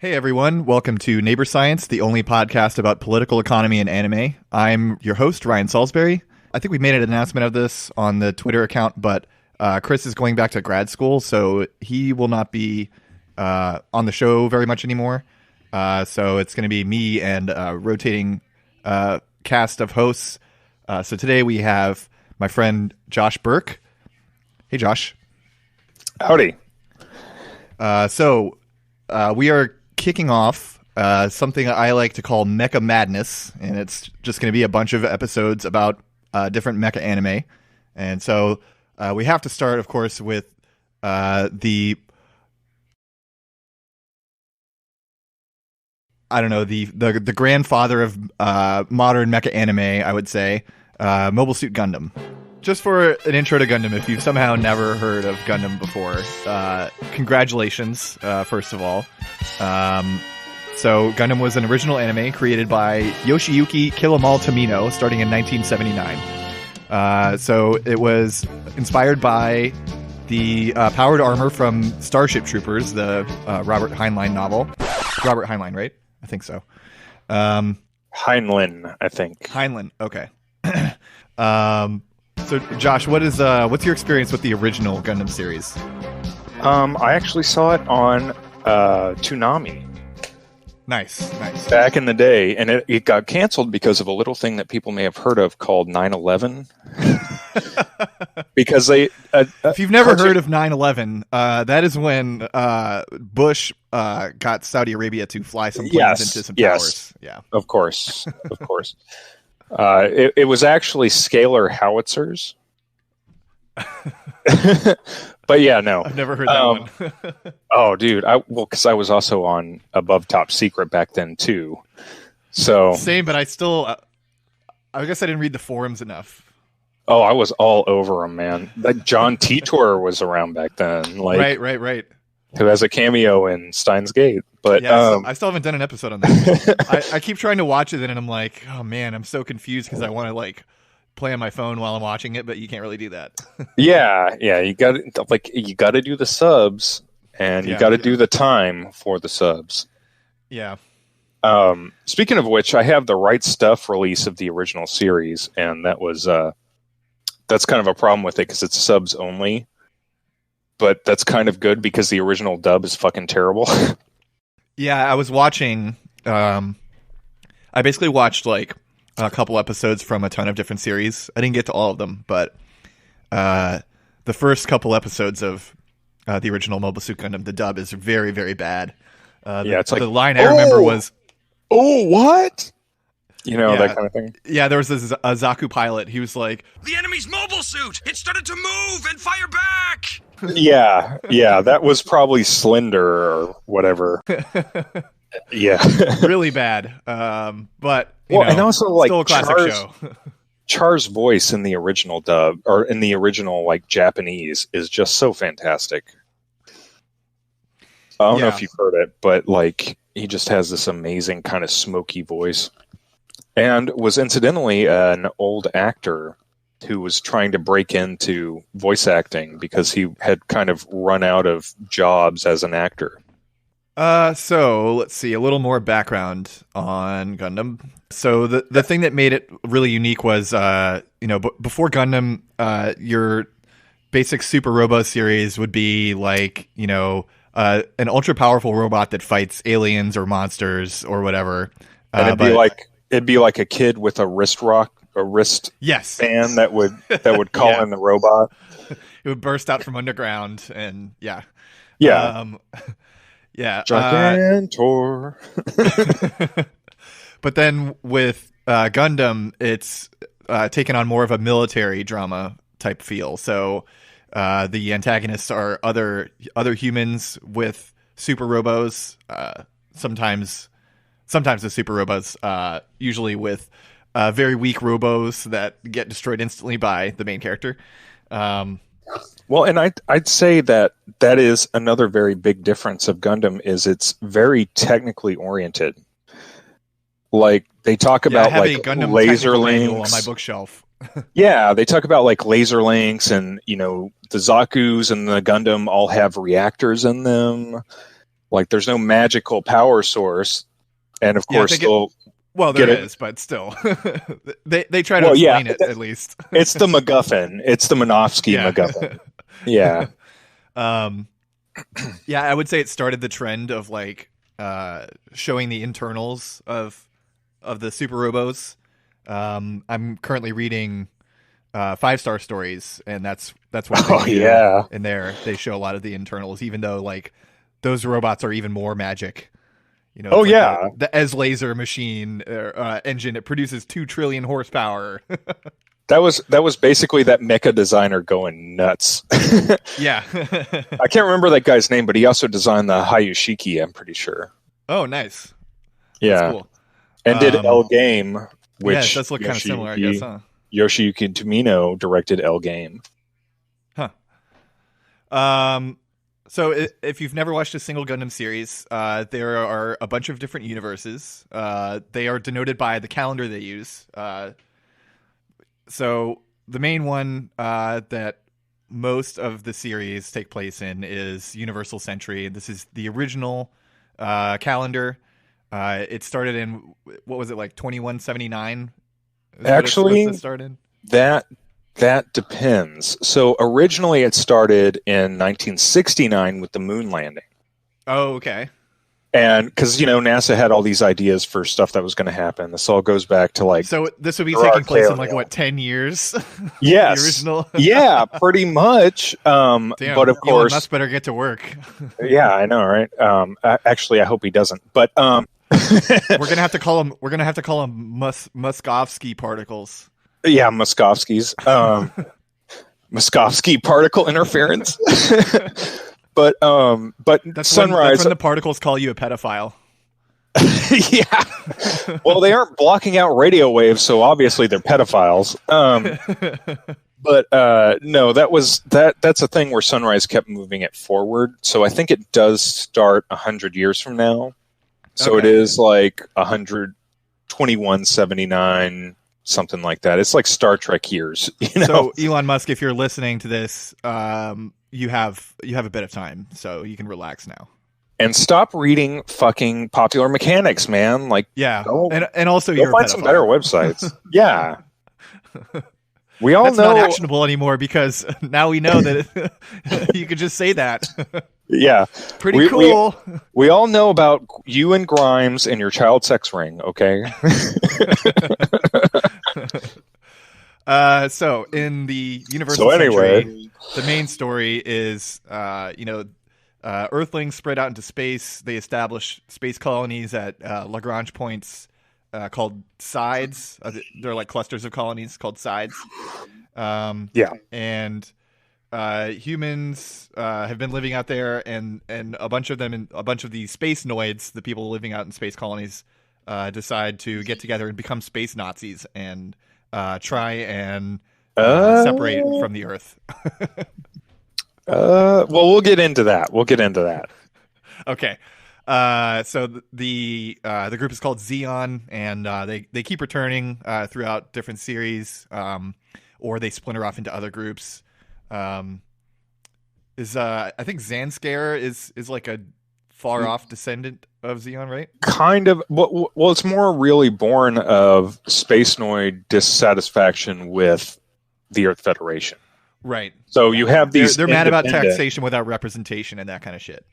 Hey everyone, welcome to Neighbor Science, the only podcast about political economy and anime. I'm your host, Ryan Salisbury. I think we made an announcement of this on the Twitter account, but Chris is going back to grad school, so he will not be on the show very much anymore. So it's going to be me and a rotating cast of hosts. So today we have my friend Josh Burke. Hey, Josh. Howdy. So we are kicking off something I like to call Mecha Madness, and it's just going to be a bunch of episodes about different mecha anime. And so we have to start, of course, with the grandfather of modern mecha anime, I would say, Mobile Suit Gundam. Just for an intro to Gundam, if you've somehow never heard of Gundam before, congratulations, first of all. So Gundam was an original anime created by Yoshiyuki Killamal Tomino starting in 1979. So it was inspired by the powered armor from Starship Troopers, the Robert Heinlein novel. Robert Heinlein, right? I think so. Heinlein, I think. Heinlein, okay. So, Josh, what's your experience with the original Gundam series? I actually saw it on Toonami. Nice. Back in the day, and it got canceled because of a little thing that people may have heard of called 9/11. Because they... if you've never heard of 9/11, that is when Bush got Saudi Arabia to fly some planes into some towers. Yeah, of course. It was actually scalar howitzers. But yeah, no. I've never heard that one. Oh, dude. Because I was also on Above Top Secret back then, too. So same, but I still... I guess I didn't read the forums enough. Oh, I was all over him, man. Like John Titor was around back then. Like, right. Who has a cameo in Steins Gate. But yeah, I still haven't done an episode on that. I keep trying to watch it, and I'm like, oh man, I'm so confused because I want to like play on my phone while I'm watching it, but you can't really do that. yeah, you got to do the subs, and you got to do the time for the subs. Yeah. Speaking of which, I have the Right Stuff release of the original series, and that's kind of a problem with it because it's subs only. But that's kind of good because the original dub is fucking terrible. Yeah, I was watching... I basically watched, like, a couple episodes from a ton of different series. I didn't get to all of them, but the first couple episodes of the original Mobile Suit Gundam, the dub is very, very bad. It's like... The line I remember was... Oh, what? That kind of thing. Yeah, there was this Zaku pilot. He was like, "The enemy's mobile suit! It started to move and fire back!" Yeah, that was probably Slender or whatever. Yeah. Really bad. But, and also, like, still a classic show. Char's voice in the original dub, or in the original, like, Japanese, is just so fantastic. I don't know if you've heard it, but, like, he just has this amazing kind of smoky voice. And was incidentally an old actor who was trying to break into voice acting because he had kind of run out of jobs as an actor. So let's see, a little more background on Gundam. So the thing that made it really unique was, before Gundam, your basic Super Robo series would be like, an ultra powerful robot that fights aliens or monsters or whatever. And it'd be like a kid with a wrist band that would call in the robot. It would burst out from underground, and yeah. Gigantor. But then with Gundam, it's taken on more of a military drama type feel. So the antagonists are other humans with super robos. Sometimes the super robos, usually with very weak robos that get destroyed instantly by the main character. Well, and I'd say that is another very big difference of Gundam is it's very technically oriented. Like they talk about like Gundam laser links on my bookshelf. Yeah, they talk about like laser links, and the Zaku's and the Gundam all have reactors in them. Like, there's no magical power source, and of Yeah, I course think they'll well, get there it. is, but still, they try to Well, yeah, explain it at least. it's the MacGuffin. It's the Minovsky Yeah. MacGuffin. Yeah. Yeah, I would say it started the trend of like showing the internals of the Super Robos. I'm currently reading 5-star stories, and that's what they do. Yeah. In there, they show a lot of the internals, even though like those robots are even more magic. You know, it's like the Ez laser machine engine. It produces 2 trillion horsepower. That was basically that mecha designer going nuts. Yeah. I can't remember that guy's name, but he also designed the Hayashiki, I'm pretty sure. Oh, nice. Yeah. That's cool. And did El Game, which yeah, it does look kind of similar, I guess, huh? Yoshiyuki Tomino directed El Game. Huh. So if you've never watched a single Gundam series, there are a bunch of different universes. They are denoted by the calendar they use. So the main one that most of the series take place in is Universal Century. This is the original calendar. It started in, what was it, like 2179? Actually, it started? That depends. So originally it started in 1969 with the moon landing. Oh, okay. And because, NASA had all these ideas for stuff that was going to happen. This all goes back to like... So this would be taking place in like, what, 10 years? Yes. The original? Yeah, pretty much. Damn, but of course... Elon Musk better get to work. Yeah, I know, right? Actually, I hope he doesn't. But... We're gonna have to call them Muskovsky particles. Yeah, Muskovskys. Muskovsky particle interference. but That's Sunrise. That's when the particles call you a pedophile. Yeah. Well, they aren't blocking out radio waves, so obviously they're pedophiles. But no, that's a thing where Sunrise kept moving it forward. So I think it does start 100 years from now. So Okay. It is like 121.79, something like that. It's like Star Trek years. So Elon Musk, if you're listening to this, you have a bit of time, so you can relax now. And stop reading fucking Popular Mechanics, man. Like, Yeah, go, and also go you're find some better websites. Yeah. We all That's know not actionable anymore because now we know that you could just say that. Yeah. Pretty cool. We all know about you and Grimes and your child sex ring, okay? So in the Universal Century, the main story is, Earthlings spread out into space. They establish space colonies at Lagrange points called sides. They're like clusters of colonies called sides. Yeah. And humans have been living out there, and a bunch of them, a bunch of these space noids, the people living out in space colonies, decide to get together and become space Nazis and try and separate from the Earth. Well, we'll get into that. Okay. So the group is called Xeon, and they keep returning throughout different series, or they splinter off into other groups. I think Zanskare is like a far off descendant of Xeon, right? Kind of. Well, it's more really born of Spacenoid dissatisfaction with the Earth Federation. Right. So you have these. They're mad about taxation without representation and that kind of shit.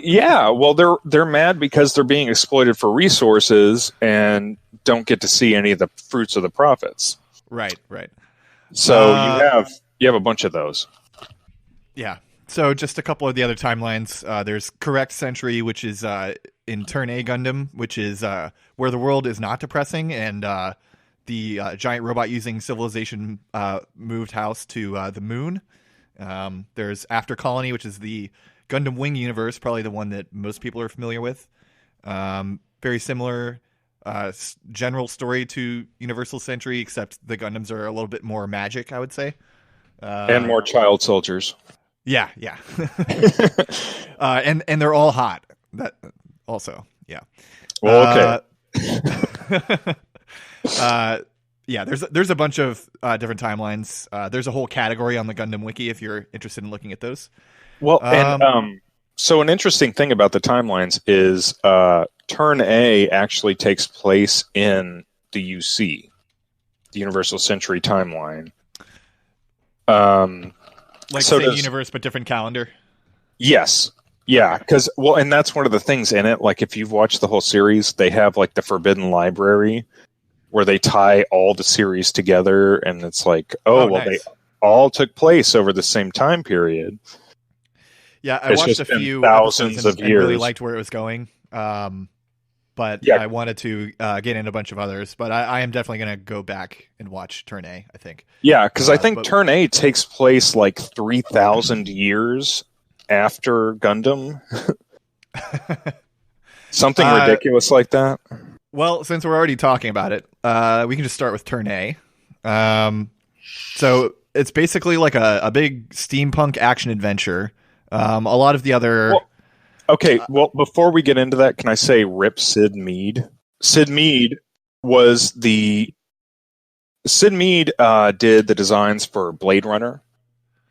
Yeah. Well, they're mad because they're being exploited for resources and don't get to see any of the fruits of the profits. Right. So you have a bunch of those. Yeah. So just a couple of the other timelines. There's Correct Century, which is in Turn A Gundam, which is where the world is not depressing, and the giant robot using civilization moved house to the moon. There's After Colony, which is the Gundam Wing universe, probably the one that most people are familiar with. Very similar general story to Universal Century, except the Gundams are a little bit more magic, I would say. And more child soldiers. Yeah. And they're all hot. That also, yeah. Well, okay. Yeah, there's a bunch of different timelines. There's a whole category on the Gundam Wiki if you're interested in looking at those. Well, and So an interesting thing about the timelines is Turn A actually takes place in the UC, the Universal Century Timeline. Like so same universe but different calendar. Yes. Yeah, because and that's one of the things in it. Like if you've watched the whole series, they have like the Forbidden Library where they tie all the series together, and it's like, nice. They all took place over the same time period. Yeah, I watched a few thousands of years. I really liked where it was going. But I wanted to get into a bunch of others. But I am definitely going to go back and watch Turn A, I think. Yeah, because I think Turn A takes place like 3,000 years after Gundam. Something ridiculous like that. Well, since we're already talking about it, we can just start with Turn A. So it's basically like a big steampunk action adventure. A lot of the other... Okay, well, before we get into that, can I say rip Sid Mead? Sid Mead did the designs for Blade Runner.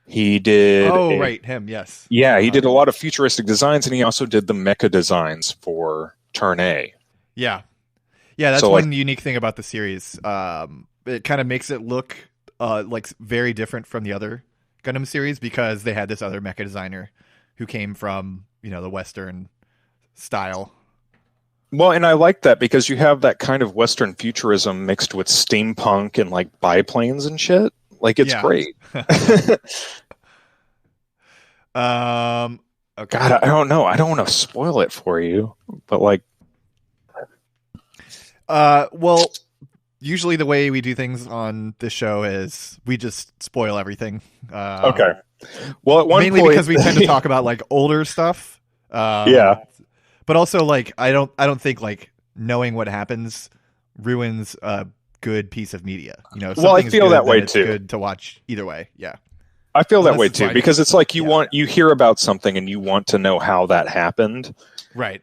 He did... Oh, right, him, yes. Yeah, he did a lot of futuristic designs, and he also did the mecha designs for Turn A. Yeah. Yeah, that's one unique thing about the series. It kind of makes it look like very different from the other Gundam series because they had this other mecha designer who came from, the Western style. Well, and I like that because you have that kind of Western futurism mixed with steampunk and like biplanes and shit. Like it's great. Okay. God, I don't know. I don't want to spoil it for you, but like, well, usually the way we do things on this show is we just spoil everything. Okay. Well, at one mainly point, because we tend to talk about like older stuff. Yeah. But also, like, I don't think like knowing what happens ruins a good piece of media. Well, I feel that way too. Good to watch either way. Yeah. I feel that way too because it's like you hear about something and you want to know how that happened. Right.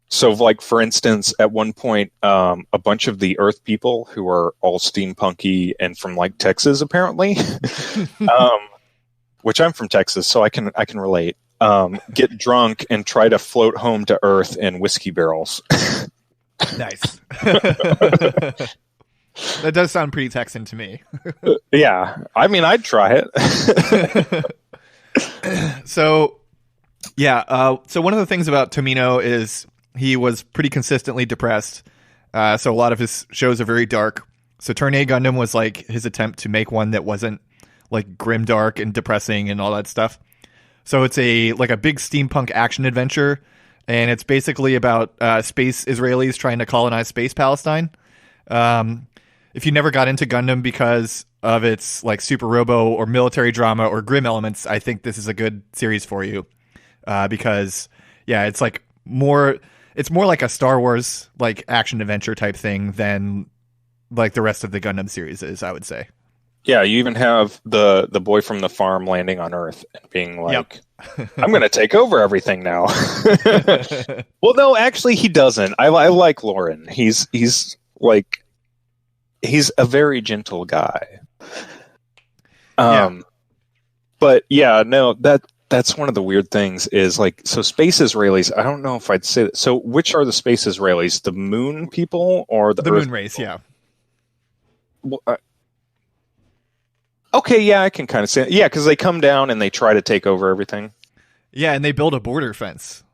So, like, for instance, at one point, a bunch of the Earth people who are all steampunky and from like Texas, apparently, which I'm from Texas, so I can relate. Get drunk and try to float home to Earth in whiskey barrels. Nice. That does sound pretty Texan to me. Yeah, I mean, I'd try it. So, yeah. So one of the things about Tomino is he was pretty consistently depressed. So a lot of his shows are very dark. So Turn A Gundam was like his attempt to make one that wasn't like grimdark and depressing and all that stuff. So it's a big steampunk action adventure, and it's basically about space Israelis trying to colonize space Palestine. If you never got into Gundam because of its like super robo or military drama or grim elements, I think this is a good series for you because it's like more like a Star Wars like action adventure type thing than like the rest of the Gundam series is, I would say. Yeah, you even have the boy from the farm landing on Earth and being like, I'm going to take over everything now. Well, no, actually he doesn't. I like Lauren. He's a very gentle guy. But yeah, no, that's one of the weird things is like, so space Israelis, I don't know if I'd say that. So which are the space Israelis? The moon people or the Earth moon race? People? Yeah. Well, okay, yeah, I can kind of say it. Yeah, because they come down and they try to take over everything. Yeah, and they build a border fence.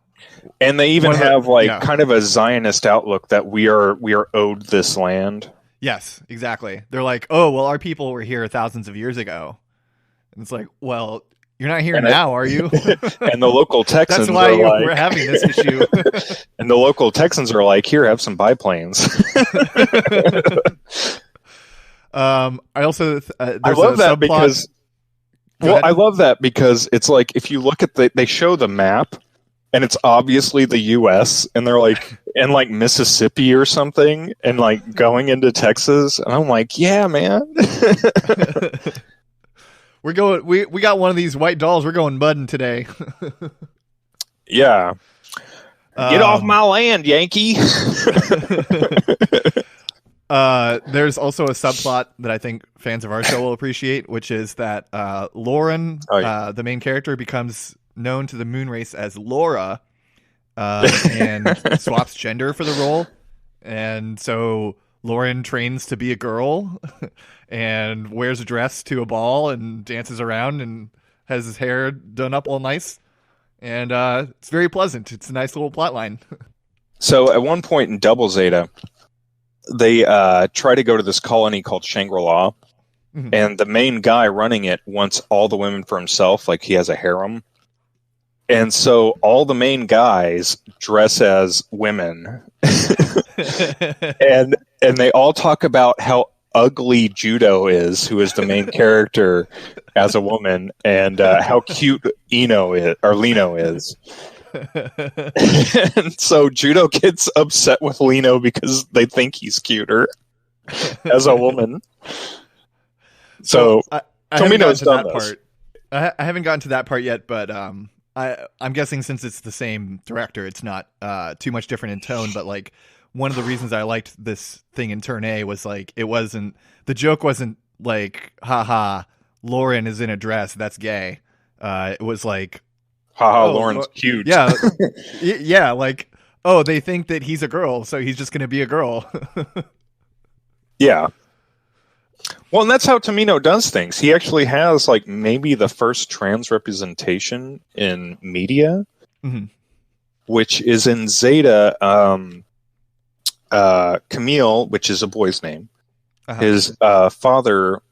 And they even have kind of a Zionist outlook that we are owed this land. Yes, exactly. They're like, oh, well, our people were here thousands of years ago. And it's like, well, you're not here now, are you? And the local Texans That's why we're having this issue. And the local Texans are like, here, have some biplanes. I also I love that because I love that because it's like if you look at they show the map and it's obviously the U.S. and they're like in like Mississippi or something and like going into Texas and I'm like, yeah, man. We're going. We got one of these white dolls. We're going mudding today. Yeah. Get off my land, Yankee. There's also a subplot that I think fans of our show will appreciate, which is that Lauren, the main character, becomes known to the moon race as Laura, and swaps gender for the role. And so Lauren trains to be a girl and wears a dress to a ball and dances around and has his hair done up all nice. And it's very pleasant. It's a nice little plot line. So at one point in Double Zeta, they try to go to this colony called Shangri-La. Mm-hmm. And the main guy running it wants all the women for himself, like he has a harem. And so all the main guys dress as women. and they all talk about how ugly Judo is, who is the main character as a woman, and how cute Lino is. And so Judo gets upset with Lino because they think he's cuter as a woman. So I Tomino's done that part. I haven't gotten to that part yet, but I'm guessing since it's the same director, it's not too much different in tone. But like one of the reasons I liked this thing in Turn A was like the joke wasn't like haha Lauren is in a dress, that's gay. It was like haha Lauren's cute. Yeah, yeah, like they think that he's a girl, so he's just gonna be a girl. Yeah. Well, and that's how Tomino does things. He actually has like maybe the first trans representation in media, mm-hmm. which is in Zeta. Camille, which is a boy's name, his father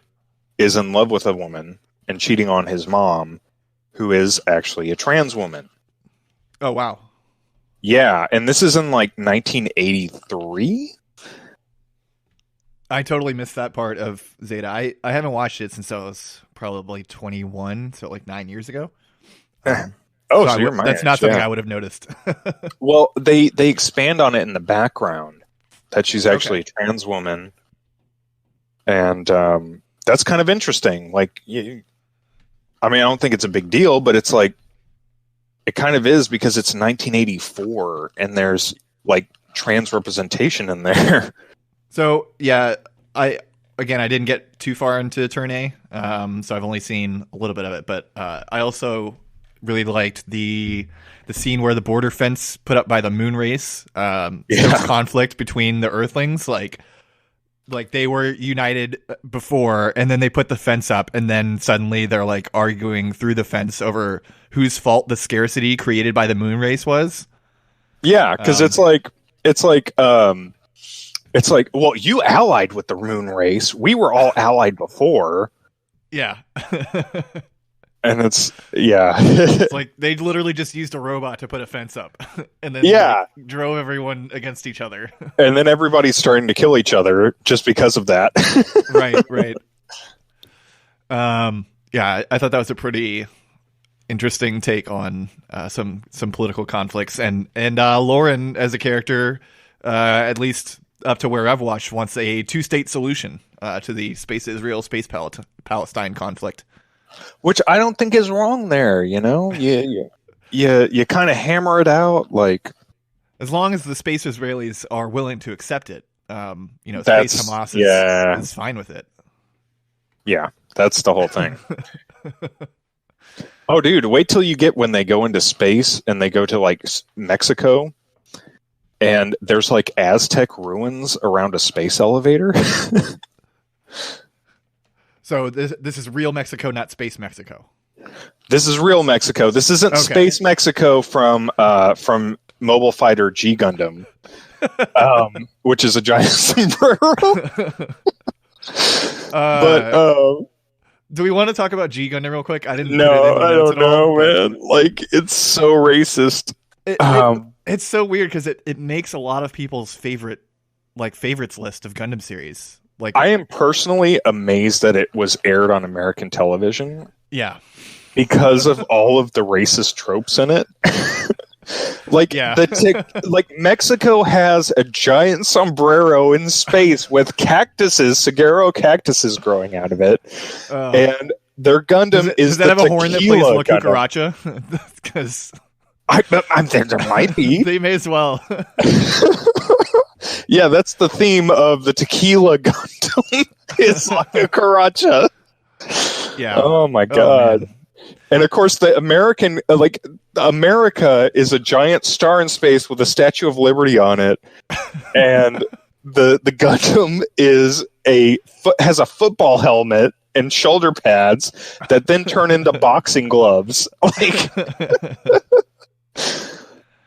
is in love with a woman and cheating on his mom, who is actually a trans woman. Oh, wow. Yeah, and this is in like 1983. I totally missed that part of Zeta. I haven't watched it since I was probably 21, so like 9 years ago. So you're my that's age, not something I would have noticed. Well, they expand on it in the background that she's actually a trans woman, and that's kind of interesting. Like, I don't think it's a big deal, but it's like it kind of is because it's 1984 and there's like trans representation in there. So yeah, I didn't get too far into Turn A, so I've only seen a little bit of it. But I also really liked the scene where the border fence put up by the moon race. There was conflict between the Earthlings, like they were united before, and then they put the fence up, and then suddenly they're like arguing through the fence over whose fault the scarcity created by the moon race was. Yeah, because it's like. Well, you allied with the moon race. We were all allied before. Yeah. And it's like they literally just used a robot to put a fence up and then drove everyone against each other. And then everybody's starting to kill each other just because of that. Right. Yeah, I thought that was a pretty interesting take on some political conflicts, and Lauren as a character, at least up to where I've watched, wants a two-state solution to the space Israel, space Palestine conflict. Which I don't think is wrong there, you know? You kind of hammer it out, like... As long as the space Israelis are willing to accept it, space Hamas is fine with it. Yeah, that's the whole thing. Oh, dude, wait till you get when they go into space and they go to, like, Mexico... And there's like Aztec ruins around a space elevator. So this is real Mexico, not space Mexico. This is real Mexico. This isn't space Mexico from Mobile Fighter G Gundam, which is a giant sombrero. Do we want to talk about G Gundam real quick? I don't know, man. Like, it's so racist. It's so weird because it makes a lot of people's favorites list of Gundam series. Like, I am personally amazed that it was aired on American television. Yeah, because of all of the racist tropes in it. Mexico has a giant sombrero in space with saguaro cactuses growing out of it, and their Gundam does that have a horn that plays La Cucaracha? Because there might be. They may as well. Yeah, that's the theme of the Tequila Gundam. It's La Cucaracha. Yeah. Oh my god. And of course, the American, America is a giant star in space with a Statue of Liberty on it, and the Gundam has a football helmet and shoulder pads that then turn into boxing gloves.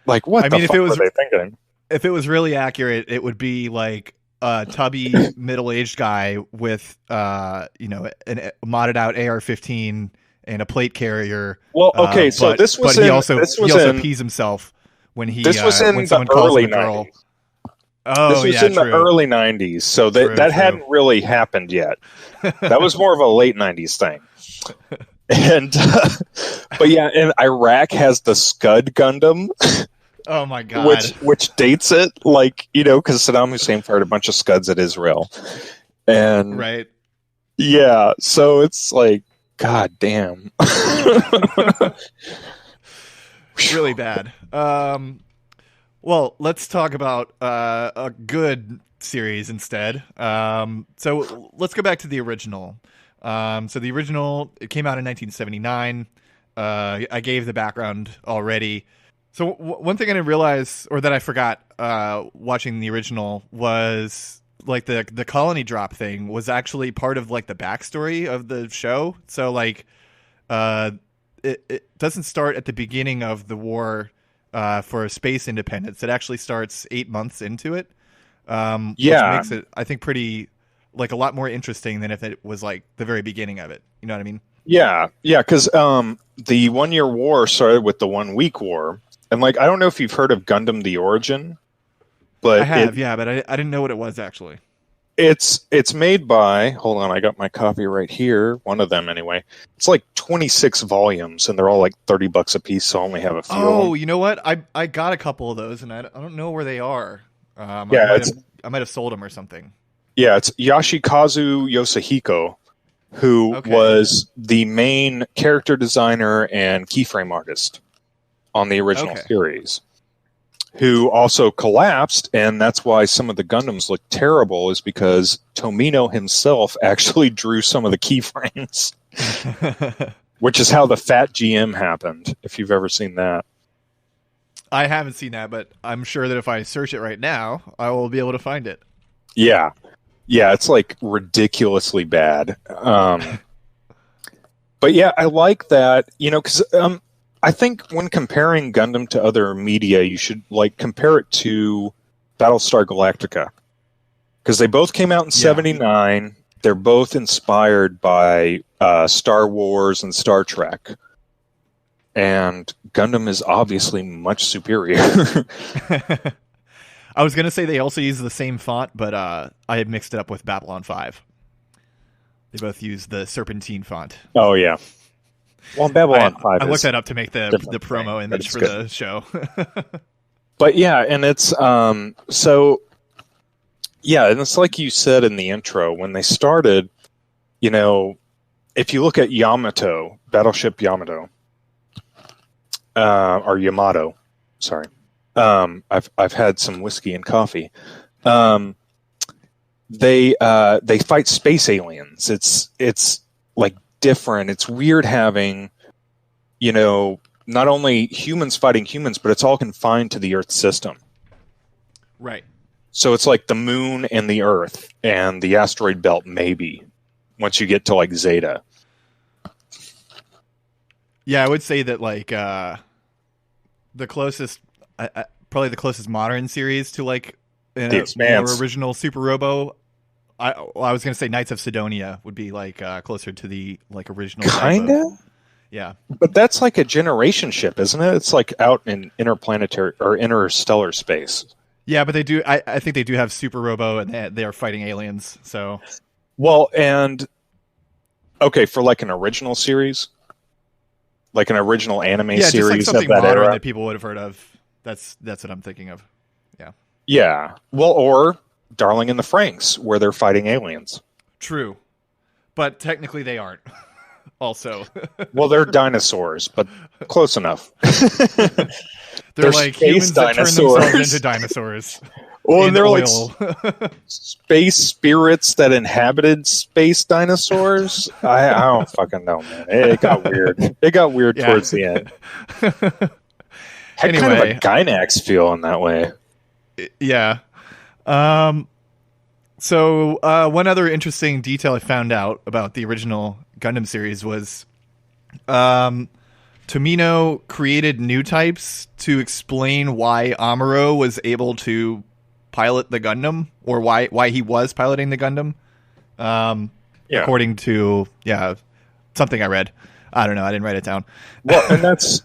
Like what? If it was, were they thinking? If it was really accurate, it would be like a tubby middle-aged guy with a modded out AR-15 and a plate carrier. Well, okay, so he also pees himself when he this was in the early 90s. Oh, this was in the early 90s, so that hadn't really happened yet. That was more of a late 90s thing. And but yeah, and Iraq has the Scud Gundam. Oh my god! Which dates it, because Saddam Hussein fired a bunch of Scuds at Israel, and right, yeah. So it's like, god damn, really bad. Well, let's talk about a good series instead. So let's go back to the original. So the original, it came out in 1979. I gave the background already. So one thing I didn't realize, or that I forgot watching the original, was like the colony drop thing was actually part of like the backstory of the show. So it doesn't start at the beginning of the war for space independence. It actually starts 8 months into it. Which makes it, I think, pretty a lot more interesting than if it was like the very beginning of it. You know what I mean? Yeah, because the 1 year war started with the 1 week war. And I don't know if you've heard of Gundam: The Origin, but I have, but I didn't know what it was actually. It's made by. Hold on, I got my copy right here. One of them, anyway. It's 26 volumes, and they're all $30 a piece. So I only have a few. Oh, you know what? I got a couple of those, and I don't know where they are. I might have sold them or something. Yeah, it's Yoshikazu Yoshihiko, who was the main character designer and keyframe artist on the original series, who also collapsed, and that's why some of the Gundams look terrible, is because Tomino himself actually drew some of the keyframes, which is how the Fat GM happened, if you've ever seen that. I haven't seen that, but I'm sure that if I search it right now, I will be able to find it. Yeah, it's ridiculously bad. But yeah, I like that, because I think when comparing Gundam to other media, you should compare it to Battlestar Galactica, because they both came out in '79. They're both inspired by Star Wars and Star Trek, and Gundam is obviously much superior. I was gonna say they also use the same font, but I had mixed it up with Babylon 5. They both use the Serpentine font. Oh yeah. Well, Babylon 5 I looked that up to make the promo image for the show. But yeah, and it's and it's like you said in the intro, when they started, if you look at Yamato, Battleship Yamato, or Yamato, sorry. I've had some whiskey and coffee. They fight space aliens. It's different. It's weird having, not only humans fighting humans, but it's all confined to the Earth system. Right. So it's the moon and the Earth and the asteroid belt, maybe, once you get to Zeta. Yeah, I would say that the closest, probably the closest modern series to The Expanse, more original Super Robo. I was going to say Knights of Sidonia would be closer to the original. Kinda. Yeah, but that's a generation ship, isn't it? It's out in interplanetary or interstellar space. Yeah, but they do. I think they do have Super Robo, and they are fighting aliens. So, well, and okay, for an original series, an original anime series just of that era that people would have heard of. That's what I'm thinking of. Yeah. Yeah. Well, or Darling in the Franxx, where they're fighting aliens. True. But technically they aren't. Also. Well, they're dinosaurs, but close enough. They're like humans that turn themselves into dinosaurs. Well, in and they're oil. like space spirits that inhabited space dinosaurs. I don't fucking know, man. It got weird. It got weird Yeah. towards the end. Had kind of a Anyway. Gynax feel in that way. Yeah. So one other interesting detail I found out about the original Gundam series was Tomino created new types to explain why Amuro was able to pilot the Gundam, or why he was piloting the Gundam. According to something I read. I don't know. I didn't write it down. Well, and that's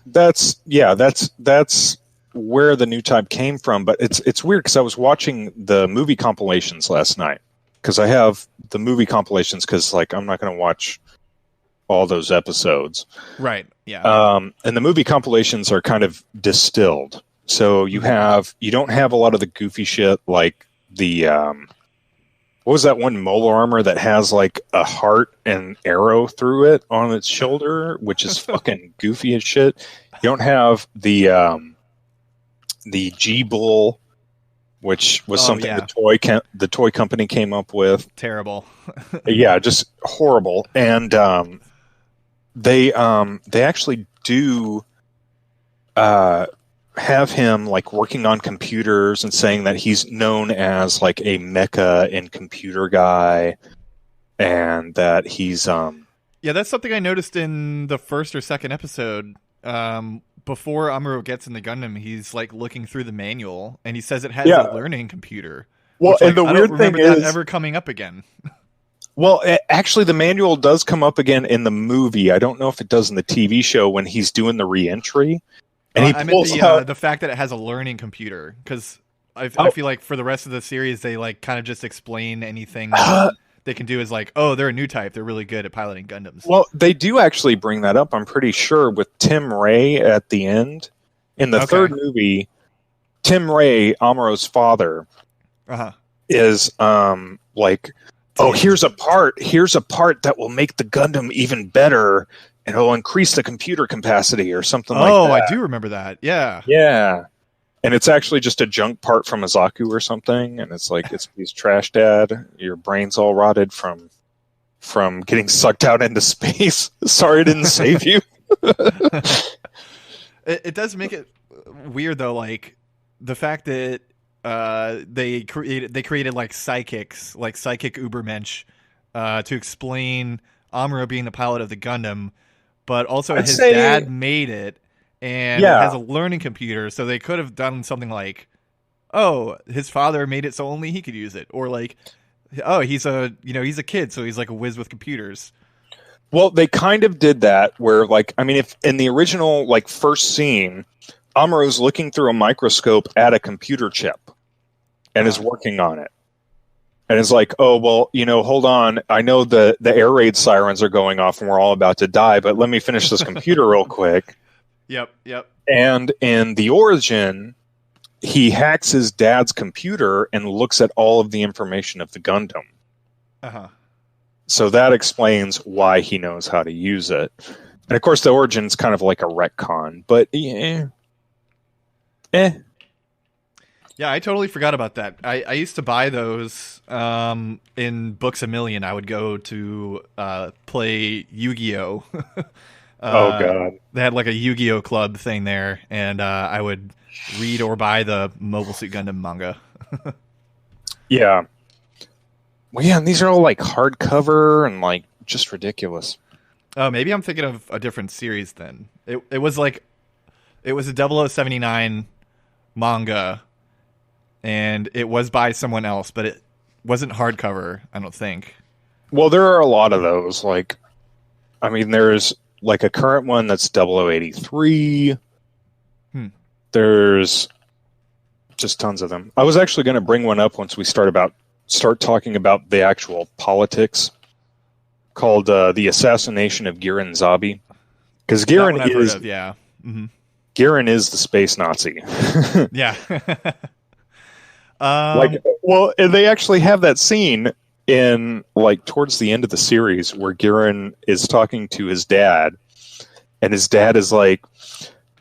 where the new type came from. But it's weird because I was watching the movie compilations last night, because I have the movie compilations, because like I'm not going to watch all those episodes. Right. Yeah. And the movie compilations are kind of distilled. So you don't have a lot of the goofy shit like the what was that one mole armor that has like a heart and arrow through it on its shoulder, which is fucking goofy as shit. You don't have the G-Bull, which was something the toy company came up with. Terrible. Yeah, just horrible. And they actually do have him like working on computers and saying that he's known as like a mecha and computer guy, and that he's Yeah, that's something I noticed in the first or second episode. Before Amuro gets in the Gundam, he's like looking through the manual, and he says it has a learning computer. Well, which, and the I weird don't thing remember that is ever coming up again. Well, actually, the manual does come up again in the movie. I don't know if it does in the TV show when he's doing the re-entry. And he pulls out the fact that it has a learning computer, because I feel like for the rest of the series they like kind of just explain anything that they can do is like, oh, they're a new type, they're really good at piloting Gundams. Well, they do actually bring that up, I'm pretty sure, with Tim Ray at the end. In the third movie, Tim Ray, Amuro's father, is like, oh, here's a part that will make the Gundam even better, and it'll increase the computer capacity or something like that. Oh, I do remember that. Yeah. Yeah. And it's actually just a junk part from Azaku or something, and it's like, it's these trash dad, your brain's all rotted from getting sucked out into space. Sorry I didn't save you. It does make it weird though, like the fact that they created like psychics, like psychic Ubermensch, to explain Amuro being the pilot of the Gundam, but also his dad made it and it has a learning computer, so they could have done something like, oh, his father made it so only he could use it, or like, oh, he's a kid, so he's like a whiz with computers. Well, they kind of did that where, like, I mean, if in the original like first scene, Amuro's looking through a microscope at a computer chip and is working on it. And it's like, oh, well, hold on. I know the air raid sirens are going off and we're all about to die, but let me finish this computer real quick. Yep. And in the origin, he hacks his dad's computer and looks at all of the information of the Gundam. So that explains why he knows how to use it. And of course, the origin's kind of like a retcon, but Yeah, I totally forgot about that. I used to buy those in Books A Million. I would go to play Yu-Gi-Oh! Oh, God. They had like a Yu-Gi-Oh! Club thing there, and I would read or buy the Mobile Suit Gundam manga. Yeah. Well, yeah, and these are all like hardcover and like just ridiculous. Oh, maybe I'm thinking of a different series then. It was a 0079 manga, and it was by someone else, but it wasn't hardcover, I don't think. Well, there are a lot of those. Like, I mean, there's like a current one that's 0083. There's just tons of them. I was actually going to bring one up once we start talking about the actual politics, called The Assassination of Giran Zabi. Because Giran is... yeah. Mm-hmm. Giran is the space Nazi. Yeah. And they actually have that scene in like towards the end of the series where Giran is talking to his dad, and his dad is like,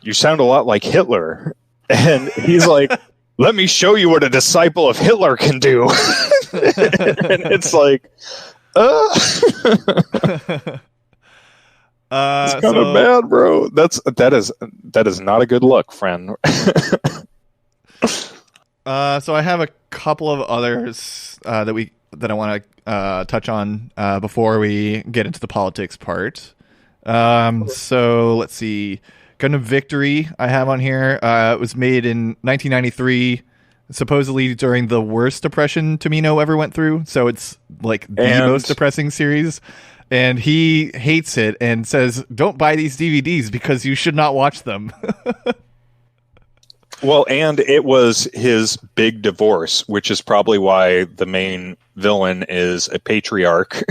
"You sound a lot like Hitler," and he's like, let me show you what a disciple of Hitler can do. And it's like, it's kind of bad, bro. That is not a good look, friend. So I have a couple of others that I want to touch on before we get into the politics part. So let's see. Gundam Victory I have on here. It was made in 1993, supposedly during the worst depression Tomino ever went through. So it's like the most depressing series. And he hates it and says, don't buy these DVDs because you should not watch them. Well, and it was his big divorce, which is probably why the main villain is a patriarch.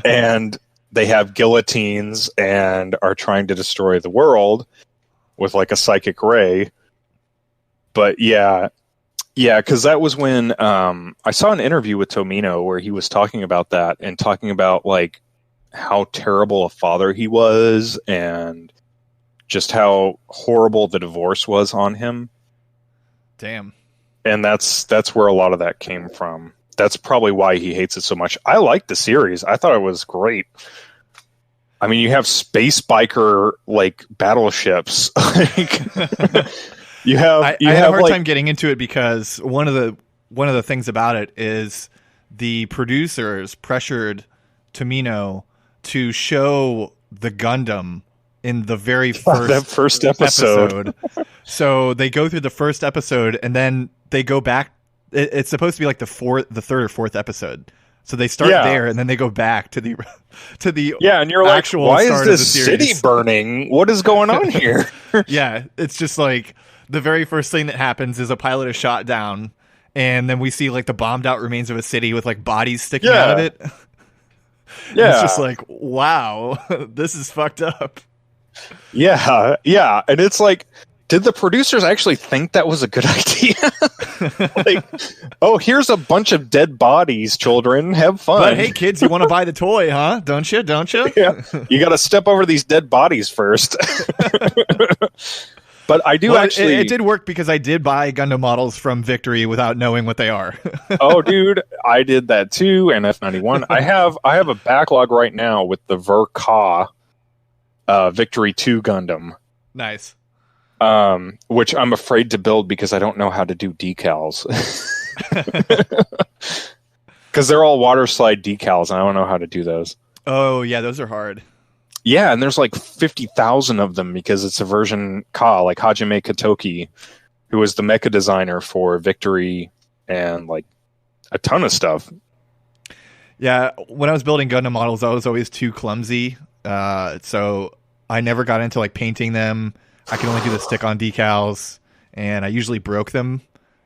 And they have guillotines and are trying to destroy the world with like a psychic ray. But yeah, because that was when I saw an interview with Tomino where he was talking about that and talking about like how terrible a father he was and just how horrible the divorce was on him. Damn. And that's where a lot of that came from. That's probably why he hates it so much. I liked the series. I thought it was great. I mean, you have space biker like battleships. Like you have. I had a hard time getting into it because one of the things about it is the producers pressured Tomino to show the Gundam in the very first episode. So they go through the first episode and then they go back. It's supposed to be like the third or fourth episode. So they start there and then they go back to the and you're actual like, why start is this of the series. city burning? What is going on here? Yeah, it's just like the very first thing that happens is a pilot is shot down, and then we see like the bombed out remains of a city with like bodies sticking out of it. Yeah, it's just like, wow, this is fucked up. Yeah, and it's like, did the producers actually think that was a good idea? Like, oh, here's a bunch of dead bodies, children. Have fun. But hey, kids, you want to buy the toy, huh? Don't you? Yeah. You got to step over these dead bodies first. But I do actually... It did work because I did buy Gundam models from Victory without knowing what they are. Oh, dude, I did that too, and F91. I have a backlog right now with the Ver-Ka Victory 2 Gundam. Nice. Which I'm afraid to build because I don't know how to do decals. Because they're all water slide decals, and I don't know how to do those. Oh, yeah, those are hard. Yeah, and there's like 50,000 of them because it's a version Ka, like Hajime Katoki, who was the mecha designer for Victory and like a ton of stuff. Yeah, when I was building Gundam models, I was always too clumsy. So I never got into like painting them. I can only do the stick-on decals, and I usually broke them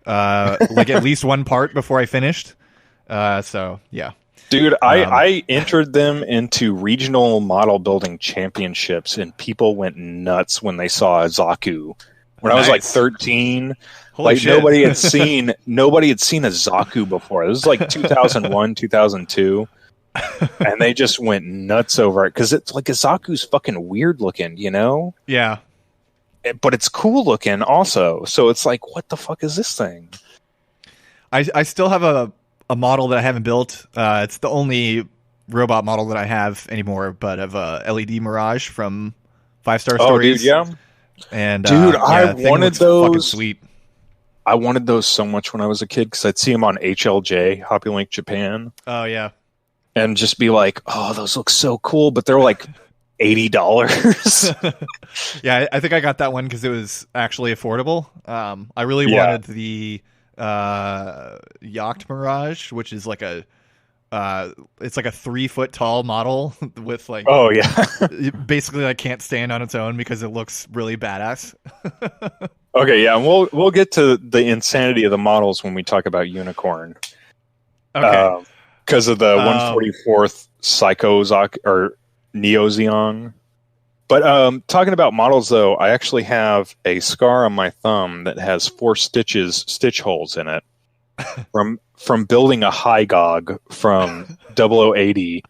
like at least one part before I finished. So, yeah. Dude, I entered them into regional model building championships, and people went nuts when they saw a Zaku. When I was like 13, Holy shit. nobody had seen a Zaku before. This was like 2001, 2002. And they just went nuts over it because it's like a Zaku's fucking weird looking, you know? Yeah. But it's cool looking also. So it's like, what the fuck is this thing? I still have a model that I haven't built. It's the only robot model that I have anymore, but of LED Mirage from 5-Star Stories. Dude, yeah. And dude, I wanted those. Fucking sweet. I wanted those so much when I was a kid because I'd see them on HLJ, Hoppy Link Japan. Oh yeah. And just be like, oh, those look so cool, but they're like $80. Yeah, I think I got that one because it was actually affordable. I really wanted the Yacht Mirage, which is like it's like a 3-foot tall model with like, oh yeah, basically like can't stand on its own because it looks really badass. Okay, yeah, we'll get to the insanity of the models when we talk about Unicorn. Okay, because of the 144th Psycho or Neo Zeon. But talking about models, though, I actually have a scar on my thumb that has 4 stitch holes in it from building a Hygog from 0080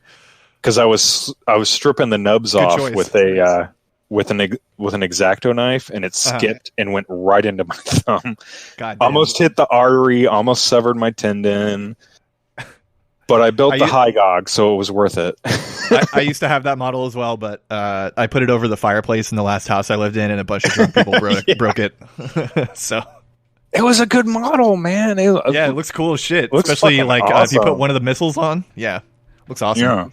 because I was stripping the nubs off with a with an X-Acto knife, and it skipped and went right into my thumb. God damn. Almost hit the artery, almost severed my tendon. But I built the Hygog, so it was worth it. I used to have that model as well, but I put it over the fireplace in the last house I lived in, and a bunch of drunk people broke it. So it was a good model, man. It looks cool as shit. Especially like awesome. if you put one of the missiles on. Yeah, looks awesome. Yeah,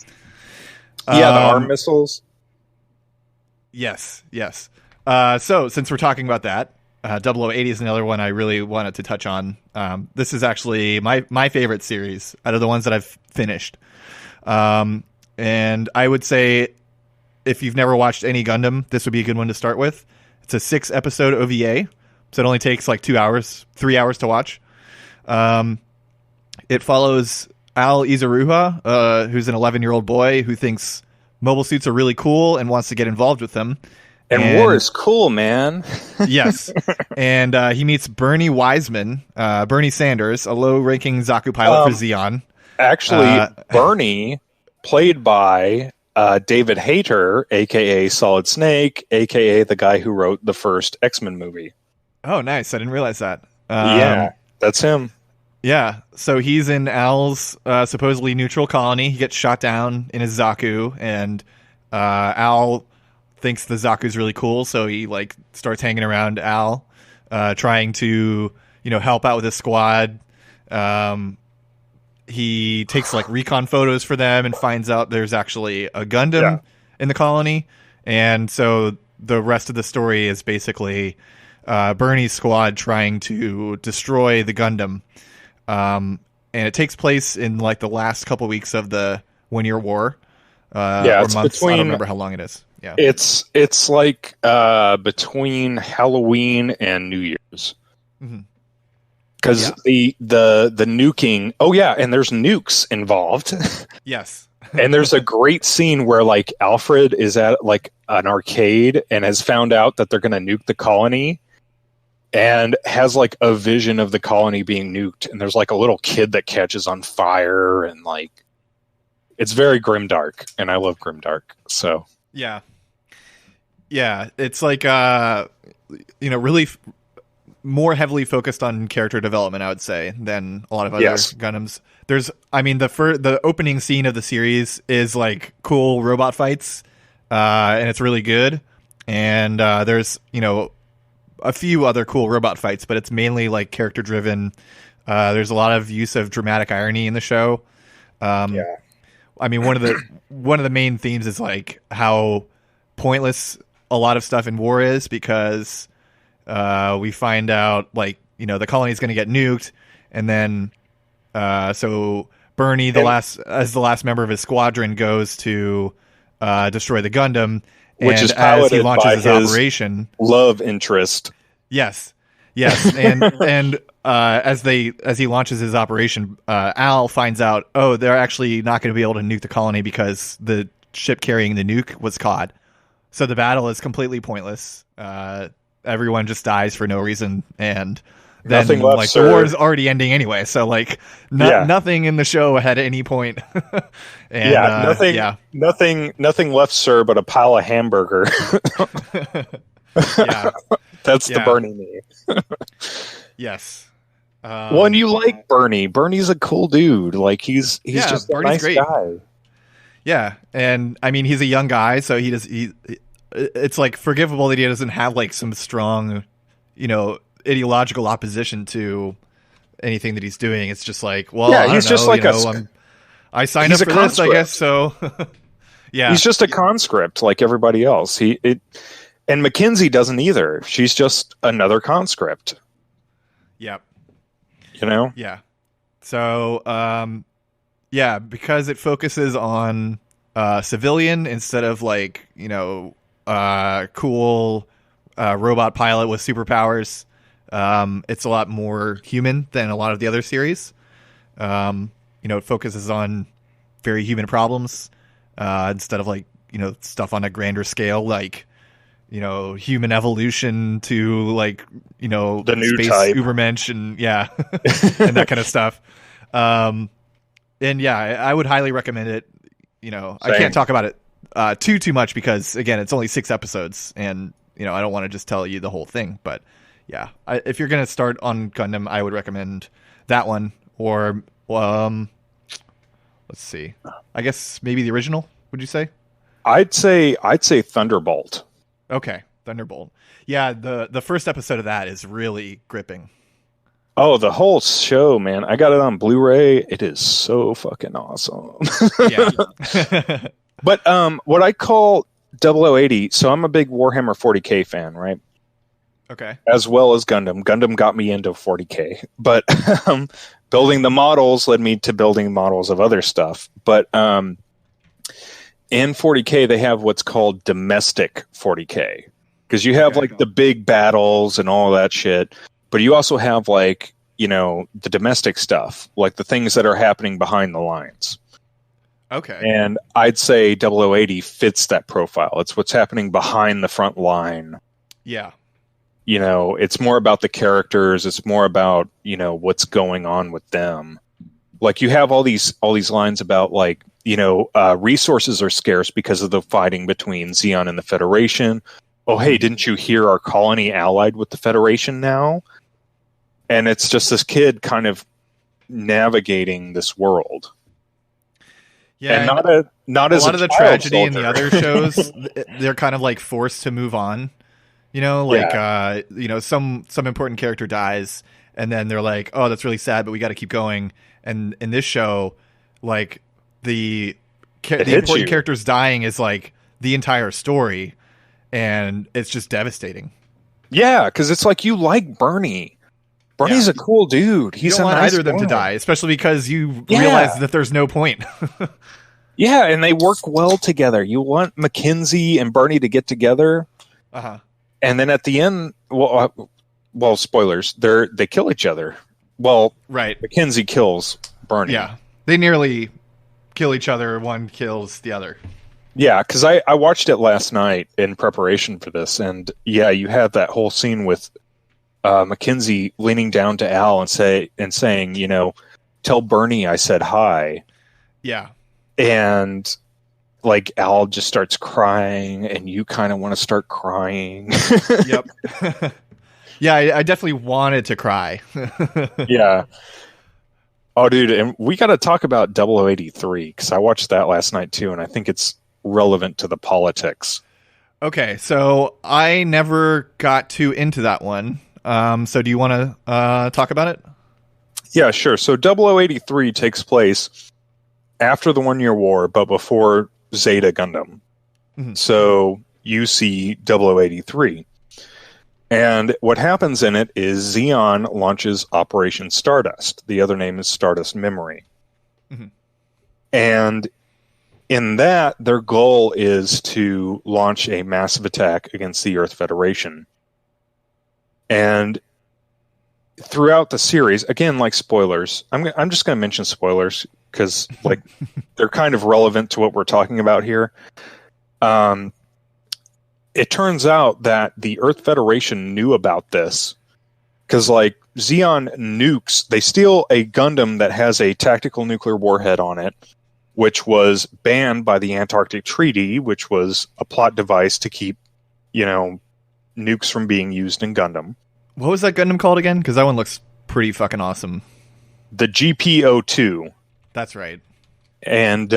the arm missiles. Yes. So since we're talking about that, 0080 is another one I really wanted to touch on. This is actually my favorite series out of the ones that I've finished. And I would say if you've never watched any Gundam, this would be a good one to start with. It's a 6-episode OVA, so it only takes like 3 hours to watch. It follows Al Izaruha, who's an 11-year-old boy who thinks mobile suits are really cool and wants to get involved with them. And war is cool, man. Yes. And he meets Bernie Wiseman, Bernie Sanders, a low-ranking Zaku pilot for Zeon. Actually, Bernie, played by David Hayter, a.k.a. Solid Snake, a.k.a. the guy who wrote the first X-Men movie. Oh, nice. I didn't realize that. Yeah, that's him. Yeah, so he's in Al's supposedly neutral colony. He gets shot down in his Zaku, and Al thinks the Zaku's really cool, so he like starts hanging around Al, trying to help out with his squad. He takes like recon photos for them and finds out there's actually a Gundam in the colony, and so the rest of the story is basically Bernie's squad trying to destroy the Gundam. And it takes place in like the last couple weeks of the 1 year war. Or months. I don't remember how long it is. Yeah, it's like between Halloween and New Year's, because the nuking. Oh yeah, and there's nukes involved. Yes, and there's a great scene where like Alfred is at like an arcade and has found out that they're going to nuke the colony, and has like a vision of the colony being nuked, and there's like a little kid that catches on fire, and like it's very grimdark, and I love grimdark. So yeah, it's like really more heavily focused on character development, I would say, than a lot of other Gundams. There's, the opening scene of the series is like cool robot fights, and it's really good. And there's a few other cool robot fights, but it's mainly like character driven. There's a lot of use of dramatic irony in the show. One of the main themes is like how pointless a lot of stuff in war is, because we find out like the colony is going to get nuked, and then so Bernie, as the last member of his squadron, goes to destroy the Gundam, which is as he piloted launches by his his operation, love interest. Yes, and as he launches his operation, Al finds out, they're actually not going to be able to nuke the colony because the ship carrying the nuke was caught. So the battle is completely pointless. Everyone just dies for no reason, and then Nothing left, like sir. the war is already ending anyway. So like nothing in the show had any point. And, nothing left, sir, but a pile of hamburger. That's the Bernie me. Yes. Well, and you like Bernie. Bernie's a cool dude. Like he's just a nice guy. Yeah, and he's a young guy, so it's like forgivable that he doesn't have like some strong, ideological opposition to anything that he's doing. It's just like, well, I he's just like I signed up for this, I guess. So, yeah, he's just a conscript like everybody else. And Mackenzie doesn't either. She's just another conscript. Yep. Yeah. So, because it focuses on civilian instead of like cool robot pilot with superpowers. It's a lot more human than a lot of the other series. It focuses on very human problems instead of like stuff on a grander scale, like human evolution to like the new space type. Ubermensch and and that kind of stuff. And I would highly recommend it. I can't talk about it too much because again, it's only 6 episodes, and I don't want to just tell you the whole thing. But yeah, if you're gonna start on Gundam, I would recommend that one, or let's see, I guess maybe the original. Would you say? I'd say Thunderbolt. Okay, Thunderbolt. Yeah, the first episode of that is really gripping. Oh, the whole show, man. I got it on Blu-ray. It is so fucking awesome. Yeah. But what I call 0080, so I'm a big Warhammer 40K fan, right? Okay. As well as Gundam. Gundam got me into 40K. But building the models led me to building models of other stuff. But in 40K, they have what's called domestic 40K. Because you have like the big battles and all that shit. But you also have like, the domestic stuff. Like the things that are happening behind the lines. Okay. And I'd say 0080 fits that profile. It's what's happening behind the front line. Yeah. It's more about the characters. It's more about, what's going on with them. Like you have all these lines about like, resources are scarce because of the fighting between Zeon and the Federation. Oh, hey, didn't you hear our colony allied with the Federation now? And it's just this kid kind of navigating this world. Yeah, and not a as lot of the child tragedy in soldier. the other shows, they're kind of like forced to move on. Some important character dies, and then they're like, "Oh, that's really sad, but we got to keep going." And in this show, like the important characters dying is like the entire story, and it's just devastating. Yeah, because it's like you like Bernie. Bernie's a cool dude. He's you don't want nice either of them to guy. die, especially because you realize that there's no point. Yeah, and they work well together. You want Mackenzie and Bernie to get together, and then at the end, well, spoilers. They kill each other. Well, right. Mackenzie kills Bernie. Yeah, they nearly kill each other. One kills the other. Yeah, because I watched it last night in preparation for this, and yeah, you have that whole scene with Mackenzie leaning down to Al and saying, tell Bernie I said hi. Yeah. And like Al just starts crying, and you kind of want to start crying. Yep. Yeah, I definitely wanted to cry. Yeah. Oh, dude, and we got to talk about 0083 because I watched that last night too, and I think it's relevant to the politics. Okay, so I never got too into that one. So do you want to talk about it? Yeah, sure. So 0083 takes place after the 1 Year War, but before Zeta Gundam. Mm-hmm. So you see 0083. And what happens in it is Zeon launches Operation Stardust. The other name is Stardust Memory. Mm-hmm. And in that, their goal is to launch a massive attack against the Earth Federation. And throughout the series, again, like spoilers, I'm just going to mention spoilers because like they're kind of relevant to what we're talking about here. It turns out that the Earth Federation knew about this because like Zeon nukes, they steal a Gundam that has a tactical nuclear warhead on it, which was banned by the Antarctic Treaty, which was a plot device to keep, nukes from being used in Gundam. What was that Gundam called again? Because that one looks pretty fucking awesome. The GP02. That's right. And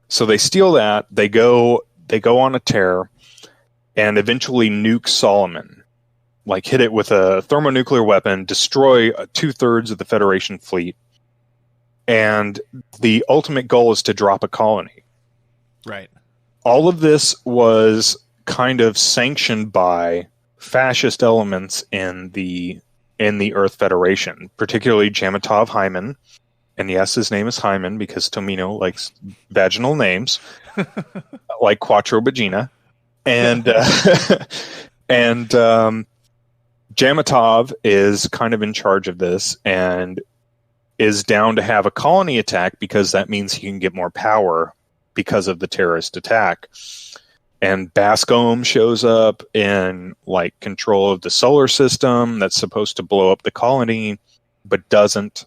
so they steal that. They go on a tear and eventually nuke Solomon. Like hit it with a thermonuclear weapon, destroy 2/3 of the Federation fleet. And the ultimate goal is to drop a colony. Right. All of this was kind of sanctioned by fascist elements in the Earth Federation, particularly Jamatov Hyman. And yes, his name is Hyman because Tomino likes vaginal names, like Quattro Vagina. And Jamatov is kind of in charge of this and is down to have a colony attack because that means he can get more power because of the terrorist attack. And Bascom shows up in like control of the solar system that's supposed to blow up the colony, but doesn't.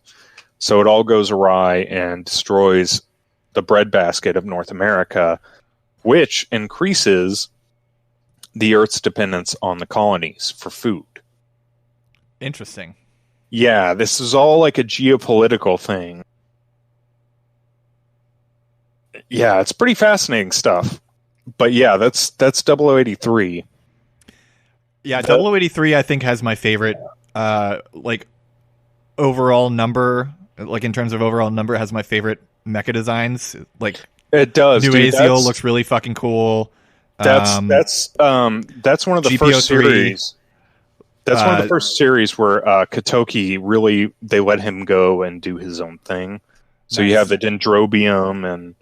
So it all goes awry and destroys the breadbasket of North America. which increases the Earth's dependence on the colonies for food. Interesting. Yeah, this is all like a geopolitical thing. Yeah, it's pretty fascinating stuff. But yeah, that's 0083. Yeah, 0083 I think has my favorite like overall number, like in terms of overall number, has my favorite mecha designs. Like it does. New Dude, Azio looks really fucking cool. That's one of the GPO3. first series. That's one of the first series where Katoki really, they let him go and do his own thing. So Nice. you have the Dendrobium and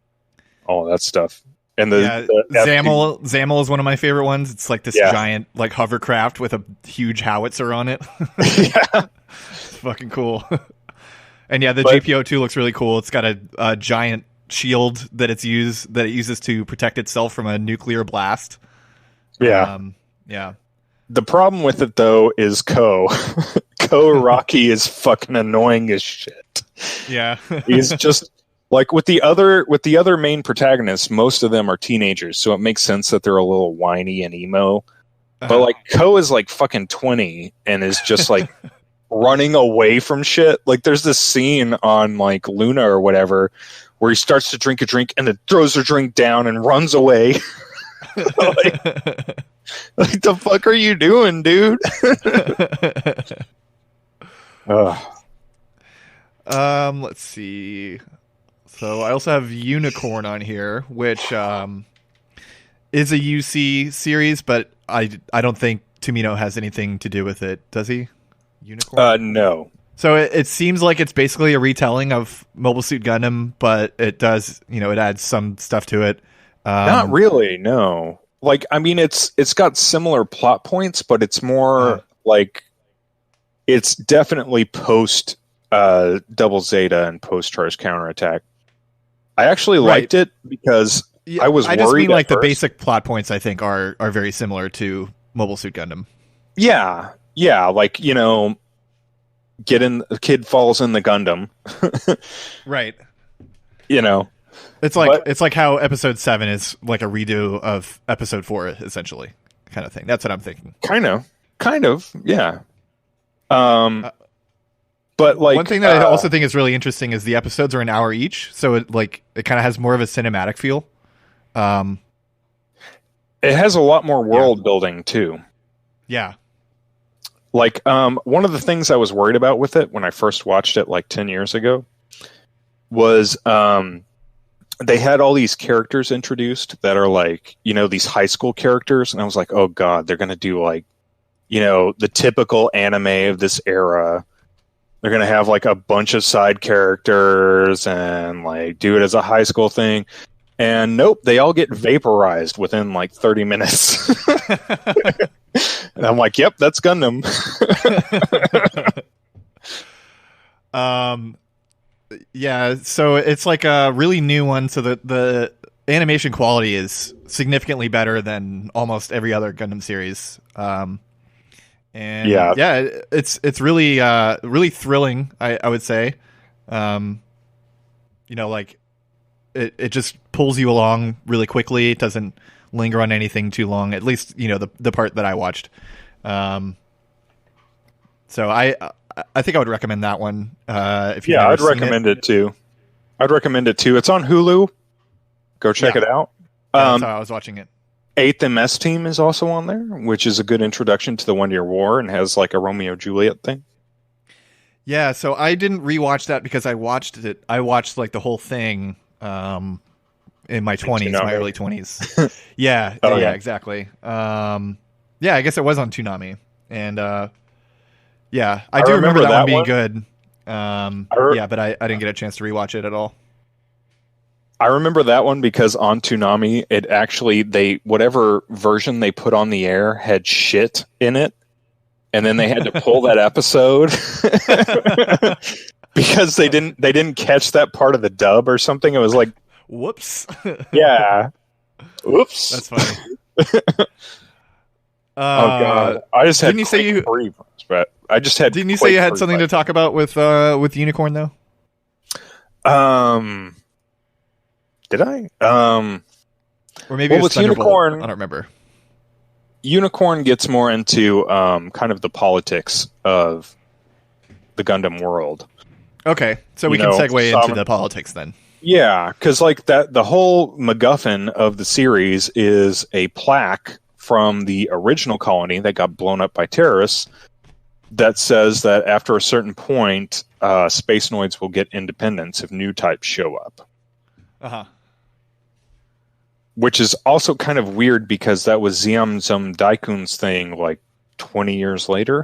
all that stuff. And the Zamel is one of my favorite ones. It's like this giant like hovercraft with a huge howitzer on it. Yeah. It's fucking cool. And yeah, the GPO2 looks really cool. It's got a giant shield that it uses to protect itself from a nuclear blast. Yeah. Yeah. The problem with it though is Ko Rocky is fucking annoying as shit. Yeah. He's just like with the other main protagonists, most of them are teenagers, so it makes sense that they're a little whiny and emo. But like Ko is like fucking 20 and is just like running away from shit. Like there's this scene on like Luna or whatever where he starts to drink a drink and then throws her drink down and runs away. Like the fuck are you doing, dude? Let's see. So I also have Unicorn on here, which is a UC series, but I don't think Tomino has anything to do with it. Does he? Unicorn? No. So it seems like it's basically a retelling of Mobile Suit Gundam, but it does, it adds some stuff to it. Not really, no. Like, I mean, it's got similar plot points, but it's more like it's definitely post Double Zeta and post Charge Counterattack. I actually liked it because I was worried. I just mean like the basic plot points I think are very similar to Mobile Suit Gundam. Yeah, like the kid falls in the Gundam, right? It's like how episode 7 is like a redo of episode 4, essentially, kind of thing. That's what I'm thinking. Kind of, yeah. But like one thing that I also think is really interesting is the episodes are an hour each, so it kind of has more of a cinematic feel. It has a lot more world building too. Yeah. Like one of the things I was worried about with it when I first watched it like 10 years ago was they had all these characters introduced that are like, these high school characters. And I was like, oh God, they're going to do like, the typical anime of this era. They're going to have like a bunch of side characters and like do it as a high school thing. And nope, they all get vaporized within like 30 minutes. And I'm like, yep, that's Gundam. Yeah, so it's like a really new one, so the animation quality is significantly better than almost every other Gundam series. And it's really really thrilling, I would say. Like it just pulls you along really quickly. It doesn't linger on anything too long, at least the part that I watched. So I think I would recommend that one. If you I'd recommend it too. It's on Hulu. Go check it out. That's how I was watching it. 8th MS Team is also on there, which is a good introduction to the One-Year War and has like a Romeo Juliet thing. Yeah, so I didn't rewatch that because I watched it. I watched like the whole thing in my 20s, my early 20s. Yeah, exactly. I guess it was on Toonami, and I do remember that one being good. But I didn't get a chance to rewatch it at all. I remember that one because on Toonami, it actually whatever version they put on the air had shit in it, and then they had to pull that episode because they didn't catch that part of the dub or something. It was like, whoops. Yeah, whoops. That's funny. Oh God! I just had. Didn't you say you? But I just had. Didn't you say you had something to talk about with Unicorn though? Did I? Or maybe it was with Thunderbolt. Unicorn, I don't remember. Unicorn gets more into kind of the politics of the Gundam world. Okay, so we can segue into the politics then. Yeah, because like the whole MacGuffin of the series is a plaque from the original colony that got blown up by terrorists that says that after a certain point, space noids will get independence if new types show up. Uh-huh. Which is also kind of weird because that was Zeom Daikun's thing like 20 years later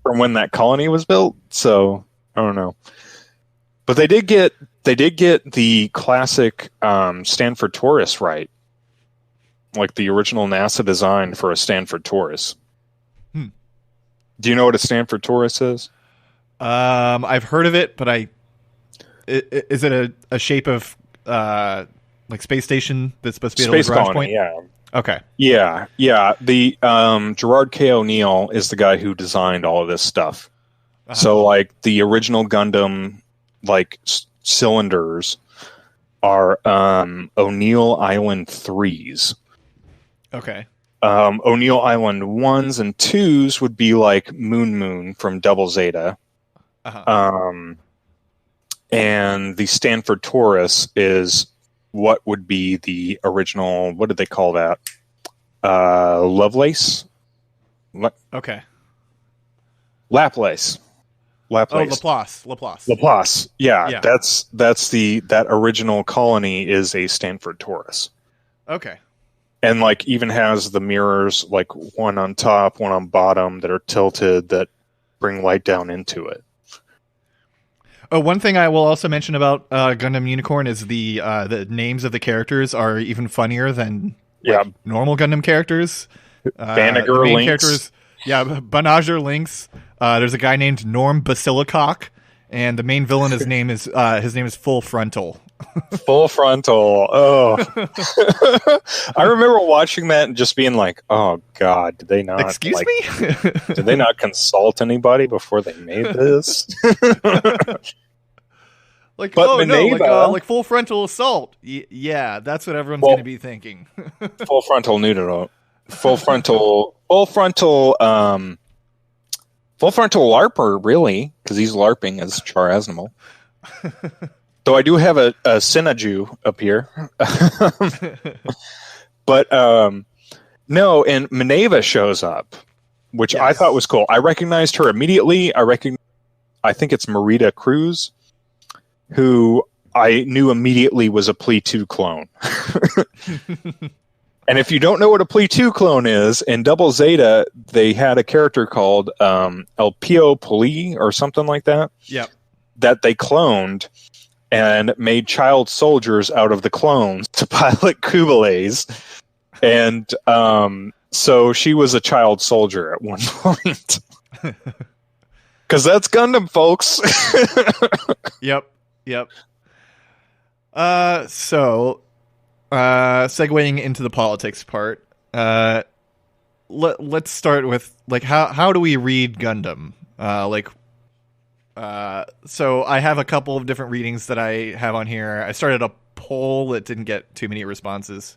from when that colony was built. So I don't know. But they did get the classic Stanford Taurus right. Like the original NASA design for a Stanford Taurus. Do you know what a Stanford Taurus is? I've heard of it, but is it a shape of like space station that's supposed to be Space a garage colony, point? yeah. Okay. Yeah. The Gerard K. O'Neill is the guy who designed all of this stuff. Uh-huh. So like the original Gundam like cylinders are O'Neill Island 3s. Okay. O'Neill Island 1s and 2s would be like Moon from Double Zeta. Uh-huh. And the Stanford Taurus is what would be the original, what did they call that? Lovelace? Okay. Laplace. Oh, Laplace. Yeah. That original colony is a Stanford Taurus. Okay. And like even has the mirrors, like one on top, one on bottom that are tilted that bring light down into it. Oh, one thing I will also mention about Gundam Unicorn is the names of the characters are even funnier than normal Gundam characters. Banagher Lynx. Characters, Banagher Lynx. There's a guy named Norm Basilicock, and the main villain his name is Full Frontal. Full Frontal. Oh, I remember watching that and just being like, "Oh God, did they not? Excuse me? Did they not consult anybody before they made this?" Like, like full frontal assault. Yeah, that's what everyone's going to be thinking. Full frontal noodle. Full frontal LARPer, really, because he's LARPing as Char Aznable. Though I do have a Sinaju up here. But no, and Mineva shows up, which I thought was cool. I recognized her immediately. I think it's Marita Cruz, who I knew immediately was a Plea 2 clone. And if you don't know what a Plea 2 clone is, in Double Zeta, they had a character called El Pio Poli or something like that. Yep. That they cloned and made child soldiers out of the clones to pilot Kubeles. And so she was a child soldier at one point. Because that's Gundam, folks. Yep. So, segueing into the politics part, let's start with, like, how do we read Gundam? So I have a couple of different readings that I have on here. I started a poll that didn't get too many responses.